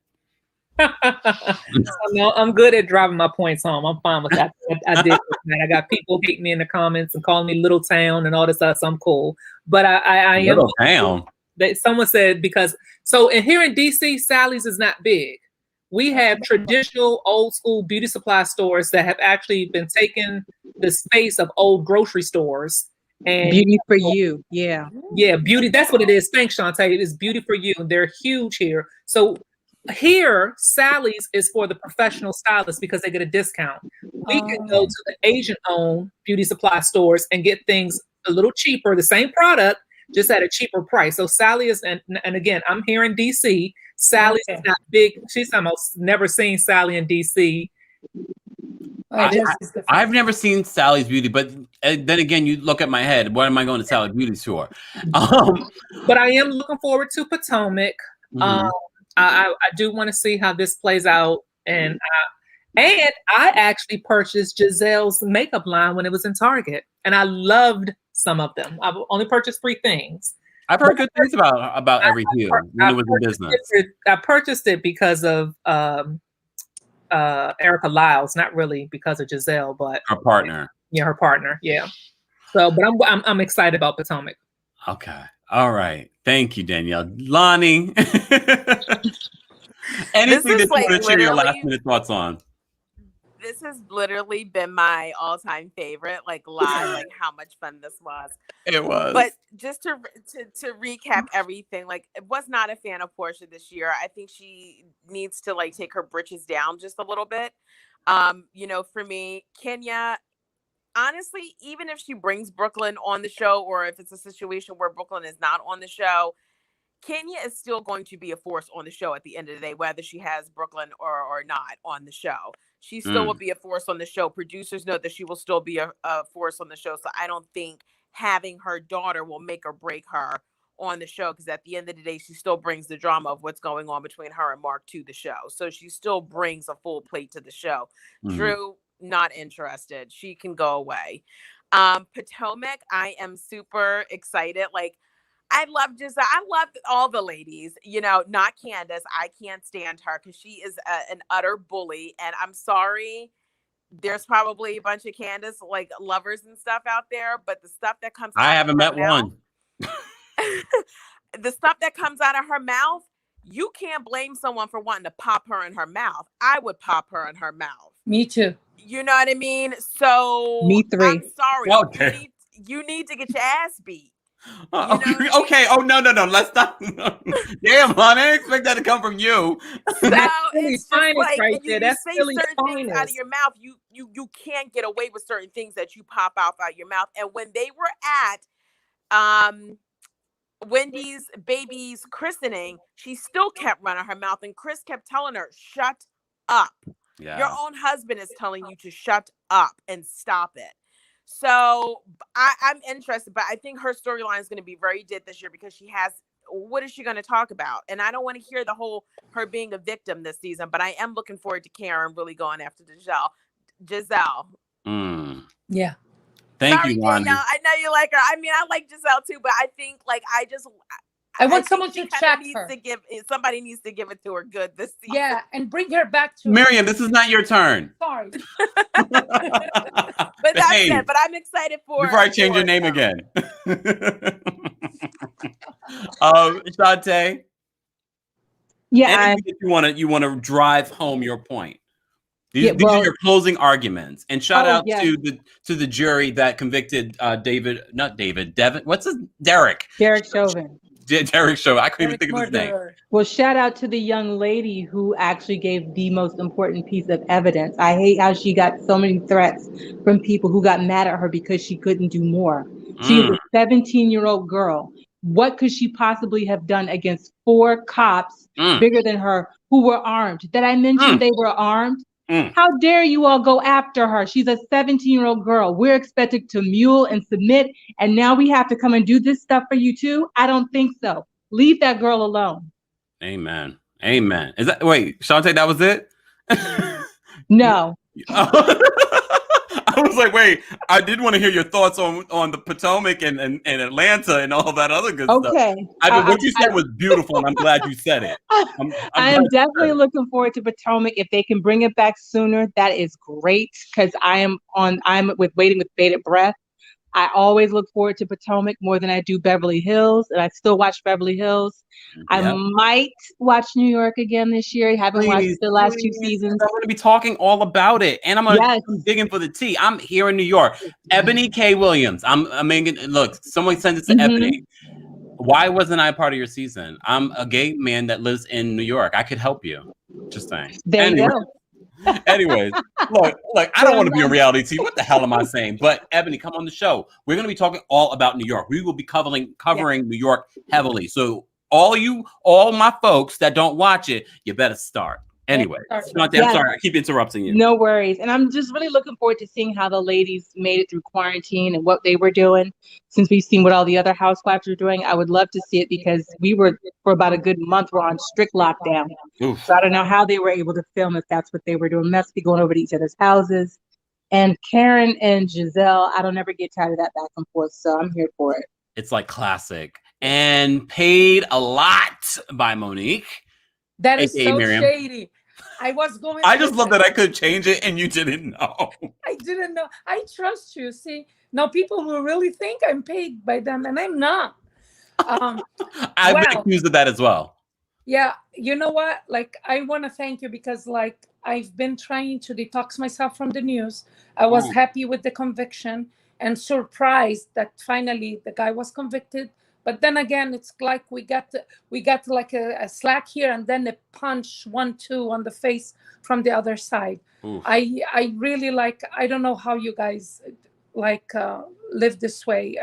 No, I'm good at driving my points home. I'm fine with that. I did. I got people hating me in the comments and calling me Little Town and all this stuff. So I'm cool. But I am Little Town. Someone said and here in DC, Sally's is not big. We have traditional old school beauty supply stores that have actually been taking the space of old grocery stores. And beauty for you. Yeah. Yeah, beauty. That's what it is. Thanks, Shantae. It is beauty for you. They're huge here. So here, Sally's is for the professional stylists because they get a discount. We can go to the Asian-owned beauty supply stores and get things a little cheaper, the same product, just at a cheaper price. So Sally is, and again, I'm here in DC. Sally's is not big. She's almost never seen Sally in DC. I've never seen Sally's Beauty, but then again, you look at my head. What am I going to Sally Beauty's for? But I am looking forward to Potomac. Mm-hmm. I do want to see how this plays out, and I actually purchased Giselle's makeup line when it was in Target, and I loved some of them. I've only purchased 3 things. I've heard good things about Every Hue when it was in business. I purchased it because of Erica Lyles, not really because of Giselle, but her partner. Yeah, her partner. Yeah. So, but I'm excited about Potomac. Okay. All right. Thank you, Danielle. Lonnie. Anything that you want to share your last minute thoughts on? This has literally been my all-time favorite, like live, like how much fun this was. It was. But just to recap everything, like I was not a fan of Portia this year. I think she needs to like take her britches down just a little bit. For me, Kenya, honestly, even if she brings Brooklyn on the show, or if it's a situation where Brooklyn is not on the show, Kenya is still going to be a force on the show at the end of the day, whether she has Brooklyn or not on the show. She still will be a force on the show. Producers know that she will still be a force on the show. So I don't think having her daughter will make or break her on the show, because at the end of the day, she still brings the drama of what's going on between her and Mark to the show. So she still brings a full plate to the show. Mm-hmm. Drew, not interested. She can go away. Potomac, I am super excited. Like, I love Giselle. I love all the ladies, not Candace. I can't stand her because she is an utter bully. And I'm sorry, there's probably a bunch of Candace like lovers and stuff out there, but the stuff that comes I haven't met one. The stuff that comes out of her mouth, you can't blame someone for wanting to pop her in her mouth. I would pop her in her mouth. Me too. You know what I mean? So me 3. I'm sorry. Okay. You need to get your ass beat. Okay. Oh no. Let's not. Damn, Lon, I didn't expect that to come from you. So That's it's just like right there. That's say really certain finest. things out of your mouth. You can't get away with certain things that you pop out your mouth. And when they were at Wendy's baby's christening, she still kept running her mouth, and Chris kept telling her, "Shut up." Yeah. Your own husband is telling you to shut up and stop it. So I'm interested, but I think her storyline is going to be very dead this year because she has what is she going to talk about? And I don't want to hear the whole her being a victim this season, but I am looking forward to Karen really going after Giselle. Yeah. Thank Sorry, you, Juan. Danielle. I know you like her. I mean, I like Giselle too, but I think like I want someone to check her. Somebody needs to give it to her good this season. Yeah, and bring her back to Miriam, this is not your turn. Sorry. But that's it. But I'm excited for before I change your name again. Shantae. Yeah, you want to drive home your point. These are your closing arguments. And shout out to the jury that convicted Devin. What's his Derek Chauvin. Derek Chauvin. I couldn't even think of his name. Well, shout out to the young lady who actually gave the most important piece of evidence. I hate how she got so many threats from people who got mad at her because she couldn't do more. She is a 17-year-old girl. What could she possibly have done against 4 cops bigger than her who were armed? Did I mention they were armed? How dare you all go after her? She's a 17-year-old girl. We're expected to mule and submit, and now we have to come and do this stuff for you too? I don't think so. Leave that girl alone. Amen. Is that Shantae, that was it? No. I was like, wait, I did want to hear your thoughts on the Potomac and Atlanta and all that other good stuff. Okay. What you said was beautiful, and I'm glad you said it. I am definitely looking forward to Potomac. If they can bring it back sooner, that is great, because I'm waiting with bated breath. I always look forward to Potomac more than I do Beverly Hills, and I still watch Beverly Hills. Yep. I might watch New York again this year. I haven't watched the last 2 seasons. I'm going to be talking all about it, and I'm digging for the tea. I'm here in New York. Ebony K. Williams. Look, someone sent it to Ebony. Why wasn't I a part of your season? I'm a gay man that lives in New York. I could help you. Just saying. There you go. Anyways, look, I don't want to be on reality TV. What the hell am I saying? But Ebony, come on the show. We're going to be talking all about New York. We will be covering New York heavily. So all my folks that don't watch it, you better start. Anyway, I'm sorry, I keep interrupting you. No worries. And I'm just really looking forward to seeing how the ladies made it through quarantine and what they were doing. Since we've seen what all the other housewives are doing, I would love to see it, because we were, for about a good month, we're on strict lockdown. Oof. So I don't know how they were able to film if that's what they were doing. Must be going over to each other's houses. And Karen and Giselle, I don't ever get tired of that back and forth. So I'm here for it. It's like classic. And paid a lot by Monique. That is so Miriam. Shady. I just love that I could change it and you didn't know. I didn't know. I trust you. See, now people will really think I'm paid by them, and I'm not. I've been accused of that as well. Yeah, you know what? I want to thank you, because I've been trying to detox myself from the news. I was happy with the conviction and surprised that finally the guy was convicted. But then again, it's like we got like a slack here, and then a punch 1-2 on the face from the other side. Oof. I really I don't know how you guys live this way.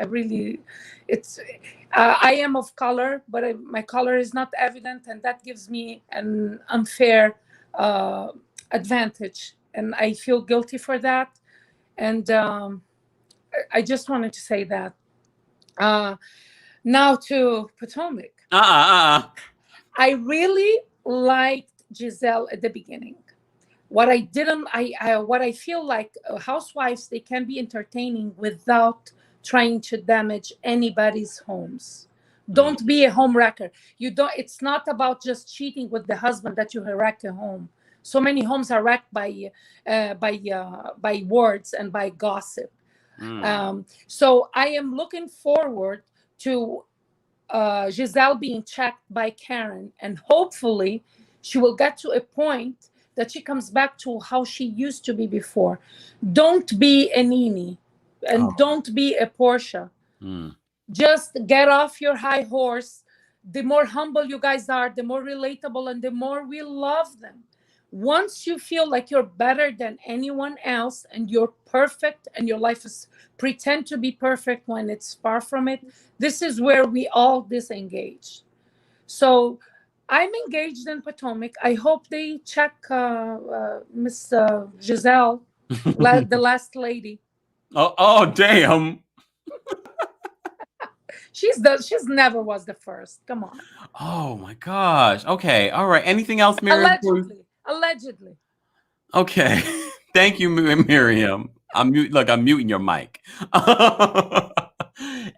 I am of color, but my color is not evident, and that gives me an unfair advantage, and I feel guilty for that. And I just wanted to say that. Now to Potomac. I really liked Giselle at the beginning. What I feel like housewives, they can be entertaining without trying to damage anybody's homes. Don't be a home wrecker. It's not about just cheating with the husband that you wreck a home. So many homes are wrecked by words and by gossip. So I am looking forward to Giselle being checked by Karen, and hopefully she will get to a point that she comes back to how she used to be before. Don't be a Nene, and don't be a Portia. Just get off your high horse. The more humble you guys are, the more relatable, and the more we love them. Once you feel like you're better than anyone else and you're perfect and your life is pretend to be perfect when it's far from it, this is where we all disengage. So I'm engaged in Potomac. I hope they check Miss Giselle, the last lady. Oh, damn. She's never was the first. Come on. Oh my gosh. Okay. All right. Anything else, Miriam? Allegedly. Okay. Thank you, Miriam. I'm muting your mic.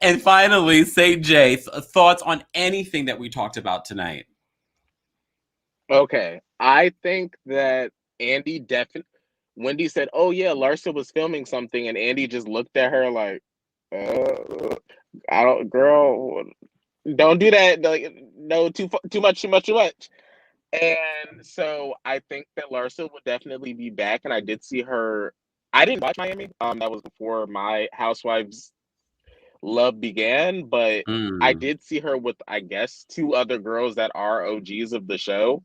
And finally, say Jay, thoughts on anything that we talked about tonight? Okay, I think that Andy definitely. Wendy said, "Oh yeah, Larsa was filming something," and Andy just looked at her like, "I don't, girl, don't do that. Like, no, too much. And so I think that Larsa would definitely be back. And I did see her. I didn't watch Miami. That was before my Housewives love began. But I did see her with, I guess, 2 other girls that are OGs of the show.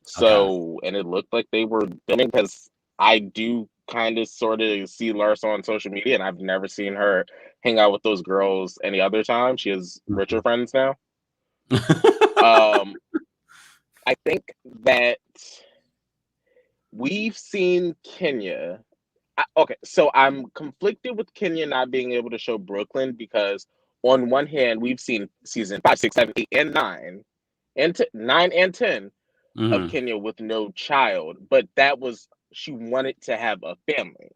So, and it looked like they were filming, because I do kind of sort of see Larsa on social media, and I've never seen her hang out with those girls any other time. She has richer friends now. I think that we've seen Kenya. Okay, so I'm conflicted with Kenya not being able to show Brooklyn, because on one hand, we've seen season 5, 6, 7, 8, and 9, and 9 and 10 of Kenya with no child, but that was, she wanted to have a family.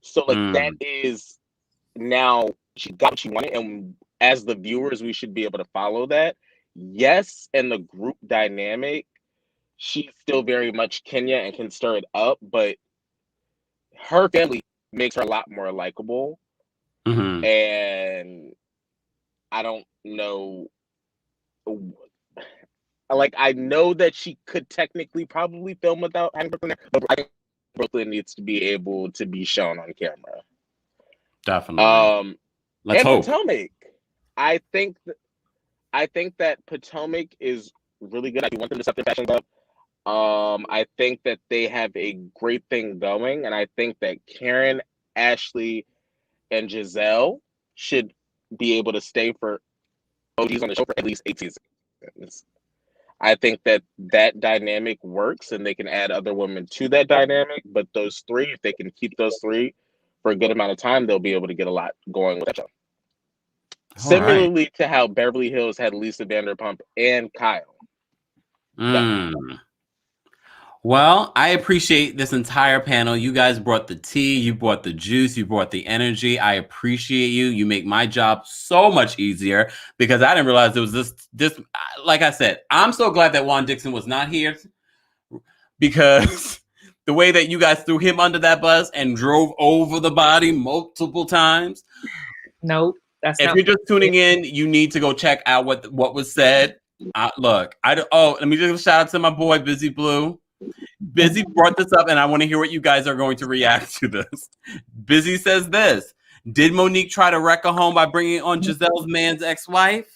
So like that is, now she got what she wanted, and as the viewers, we should be able to follow that. Yes, and the group dynamic, she's still very much Kenya and can stir it up, but her family makes her a lot more likable. And I don't know, like, I know that she could technically probably film without having Brooklyn there, but I think Brooklyn needs to be able to be shown on camera. Definitely. Let's hope. Potomac, I think that Potomac is really good. I do want them to step their fashions up. I think that they have a great thing going, and I think that Karen, Ashley, and Giselle should be able to stay for OGs on the show for at least 8 seasons. I think that dynamic works, and they can add other women to that dynamic. But those 3, if they can keep those 3 for a good amount of time, they'll be able to get a lot going with that show. Similarly to how Beverly Hills had Lisa Vanderpump and Kyle. Well, I appreciate this entire panel. You guys brought the tea, you brought the juice, you brought the energy. I appreciate you. You make my job so much easier, because I didn't realize there was this. Like I said, I'm so glad that Juan Dixon was not here, because the way that you guys threw him under that bus and drove over the body multiple times. Nope. If you're just tuning in, you need to go check out what was said. Let me just give a shout out to my boy Busy Blue. Busy brought this up, and I want to hear what you guys are going to react to this. Busy says this: did Monique try to wreck a home by bringing on Giselle's man's ex-wife?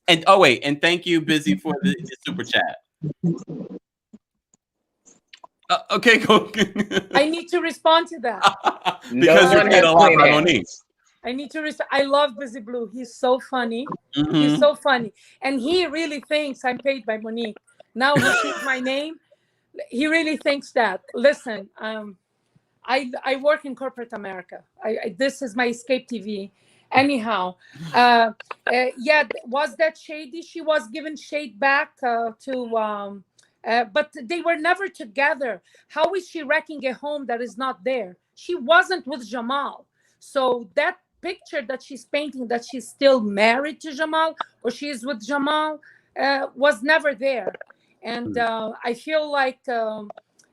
And and thank you, Busy, for the super chat. Okay, go. I need to respond to that. Because you're paid a lot by Monique. I need to I love Busy Blue. He's so funny. He's so funny. And he really thinks I'm paid by Monique. Now he sees my name. He really thinks that. Listen, I work in corporate America. This is my escape TV. Anyhow, was that shady? She was given shade back but they were never together. How is she wrecking a home that is not there? She wasn't with Jamal. So that picture that she's painting, that she's still married to Jamal or she is with Jamal, was never there. And I feel like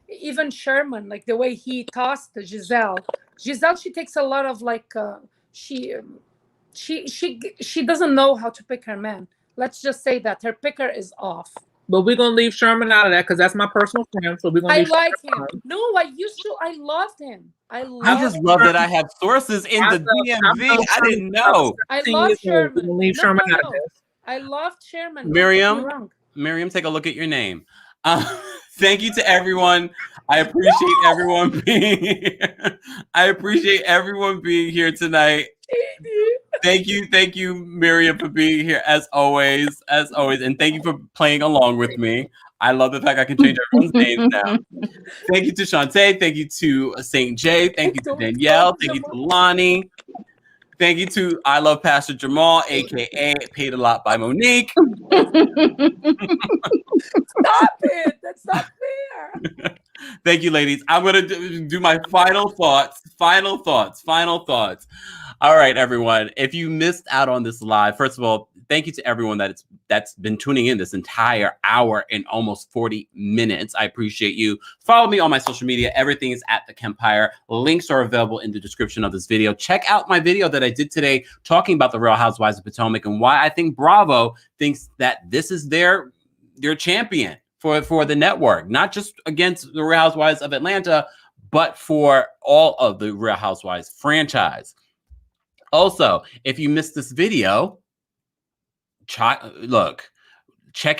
even Sherman, like the way he tossed Giselle, she takes a lot of she doesn't know how to pick her man. Let's just say that her picker is off. But we're gonna leave Sherman out of that, because that's my personal friend. So we're gonna. I like him. No, I loved him. I just love that I have sources in the DMV. I didn't know. I love Sherman. We'll leave Sherman out of this. I loved Sherman. Miriam, take a look at your name. Thank you to everyone. I appreciate everyone being here. I appreciate everyone being here tonight. Thank you, Miriam, for being here as always, and thank you for playing along with me. I love the fact I can change everyone's names now. Thank you to Shantae. Thank you to St. J. Thank you to Danielle. Thank you to Lonnie. Thank you to I Love Pastor Jamal, aka Paid a Lot by Monique. Stop it. That's not fair. Thank you, ladies. I'm going to do my final thoughts. All right, everyone. If you missed out on this live, first of all, thank you to everyone that's been tuning in this entire hour and almost 40 minutes. I appreciate you. Follow me on my social media. Everything is at TheKempire. Links are available in the description of this video. Check out my video that I did today talking about the Real Housewives of Potomac and why I think Bravo thinks that this is their champion for the network, not just against the Real Housewives of Atlanta, but for all of the Real Housewives franchise. Also, if you missed this video, check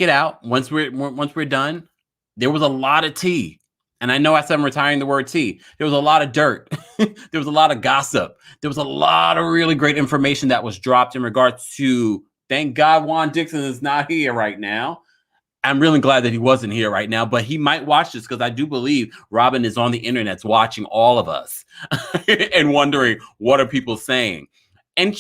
it out. Once we're done, there was a lot of tea. And I know I said I'm retiring the word tea. There was a lot of dirt. There was a lot of gossip. There was a lot of really great information that was dropped in regards to, thank God Juan Dixon is not here right now. I'm really glad that he wasn't here right now, but he might watch this because I do believe Robin is on the internet watching all of us and wondering what are people saying. And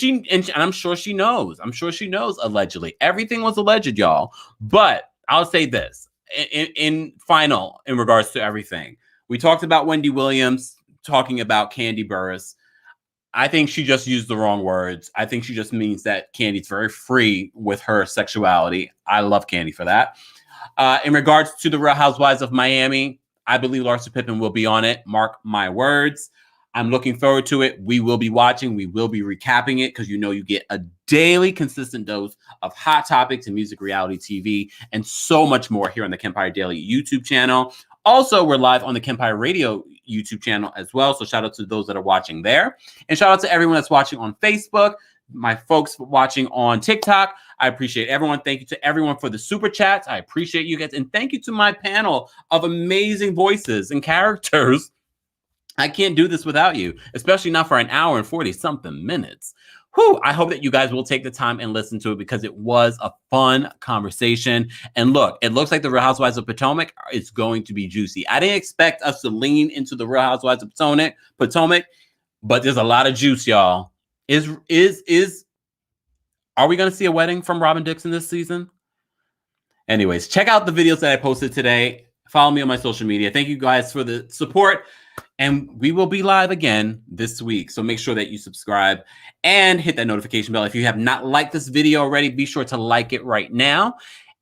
I'm sure she knows. I'm sure she knows allegedly. Everything was alleged, y'all. But I'll say this in regards to everything. We talked about Wendy Williams talking about Kandi Burruss. I think she just used the wrong words. I think she just means that Kandi's very free with her sexuality. I love Kandi for that. In regards to the Real Housewives of Miami, I believe Larsa Pippen will be on it. Mark my words. I'm looking forward to it. We will be watching. We will be recapping it because you get a daily consistent dose of hot topics and music reality TV and so much more here on the Kempire Daily YouTube channel. Also, we're live on the Kempire Radio YouTube channel as well. So shout out to those that are watching there. And shout out to everyone that's watching on Facebook, my folks watching on TikTok. I appreciate everyone. Thank you to everyone for the super chats. I appreciate you guys. And thank you to my panel of amazing voices and characters. I can't do this without you, especially not for an hour and 40 something minutes. Whew, I hope that you guys will take the time and listen to it because it was a fun conversation. And look, it looks like the Real Housewives of Potomac is going to be juicy. I didn't expect us to lean into the Real Housewives of Potomac, but there's a lot of juice, y'all. Are we going to see a wedding from Robin Dixon this season? Anyways, check out the videos that I posted today. Follow me on my social media. Thank you guys for the support. And we will be live again this week. So make sure that you subscribe and hit that notification bell. If you have not liked this video already, be sure to like it right now.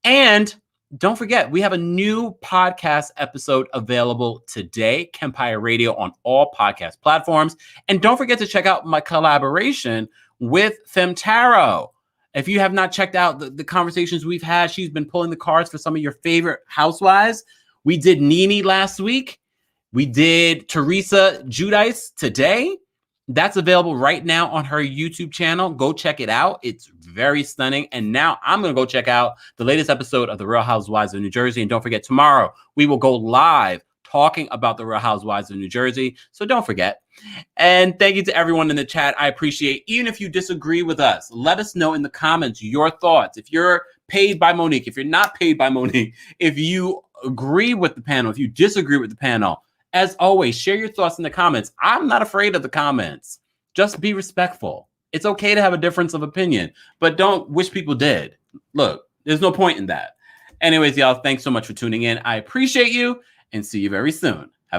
And don't forget, we have a new podcast episode available today, Kempire Radio on all podcast platforms. And don't forget to check out my collaboration with Femtaro. If you have not checked out the conversations we've had, she's been pulling the cards for some of your favorite housewives. We did Nene last week. We did Teresa Giudice today. That's available right now on her YouTube channel. Go check it out. It's very stunning. And now I'm going to go check out the latest episode of The Real Housewives of New Jersey. And don't forget, tomorrow we will go live talking about The Real Housewives of New Jersey. So don't forget. And thank you to everyone in the chat. I appreciate, even if you disagree with us, let us know in the comments your thoughts. If you're paid by Monique, if you're not paid by Monique, if you agree with the panel, if you disagree with the panel, as always, share your thoughts in the comments. I'm not afraid of the comments. Just be respectful. It's okay to have a difference of opinion, but don't wish people dead. Look, there's no point in that. Anyways, y'all, thanks so much for tuning in. I appreciate you and see you very soon.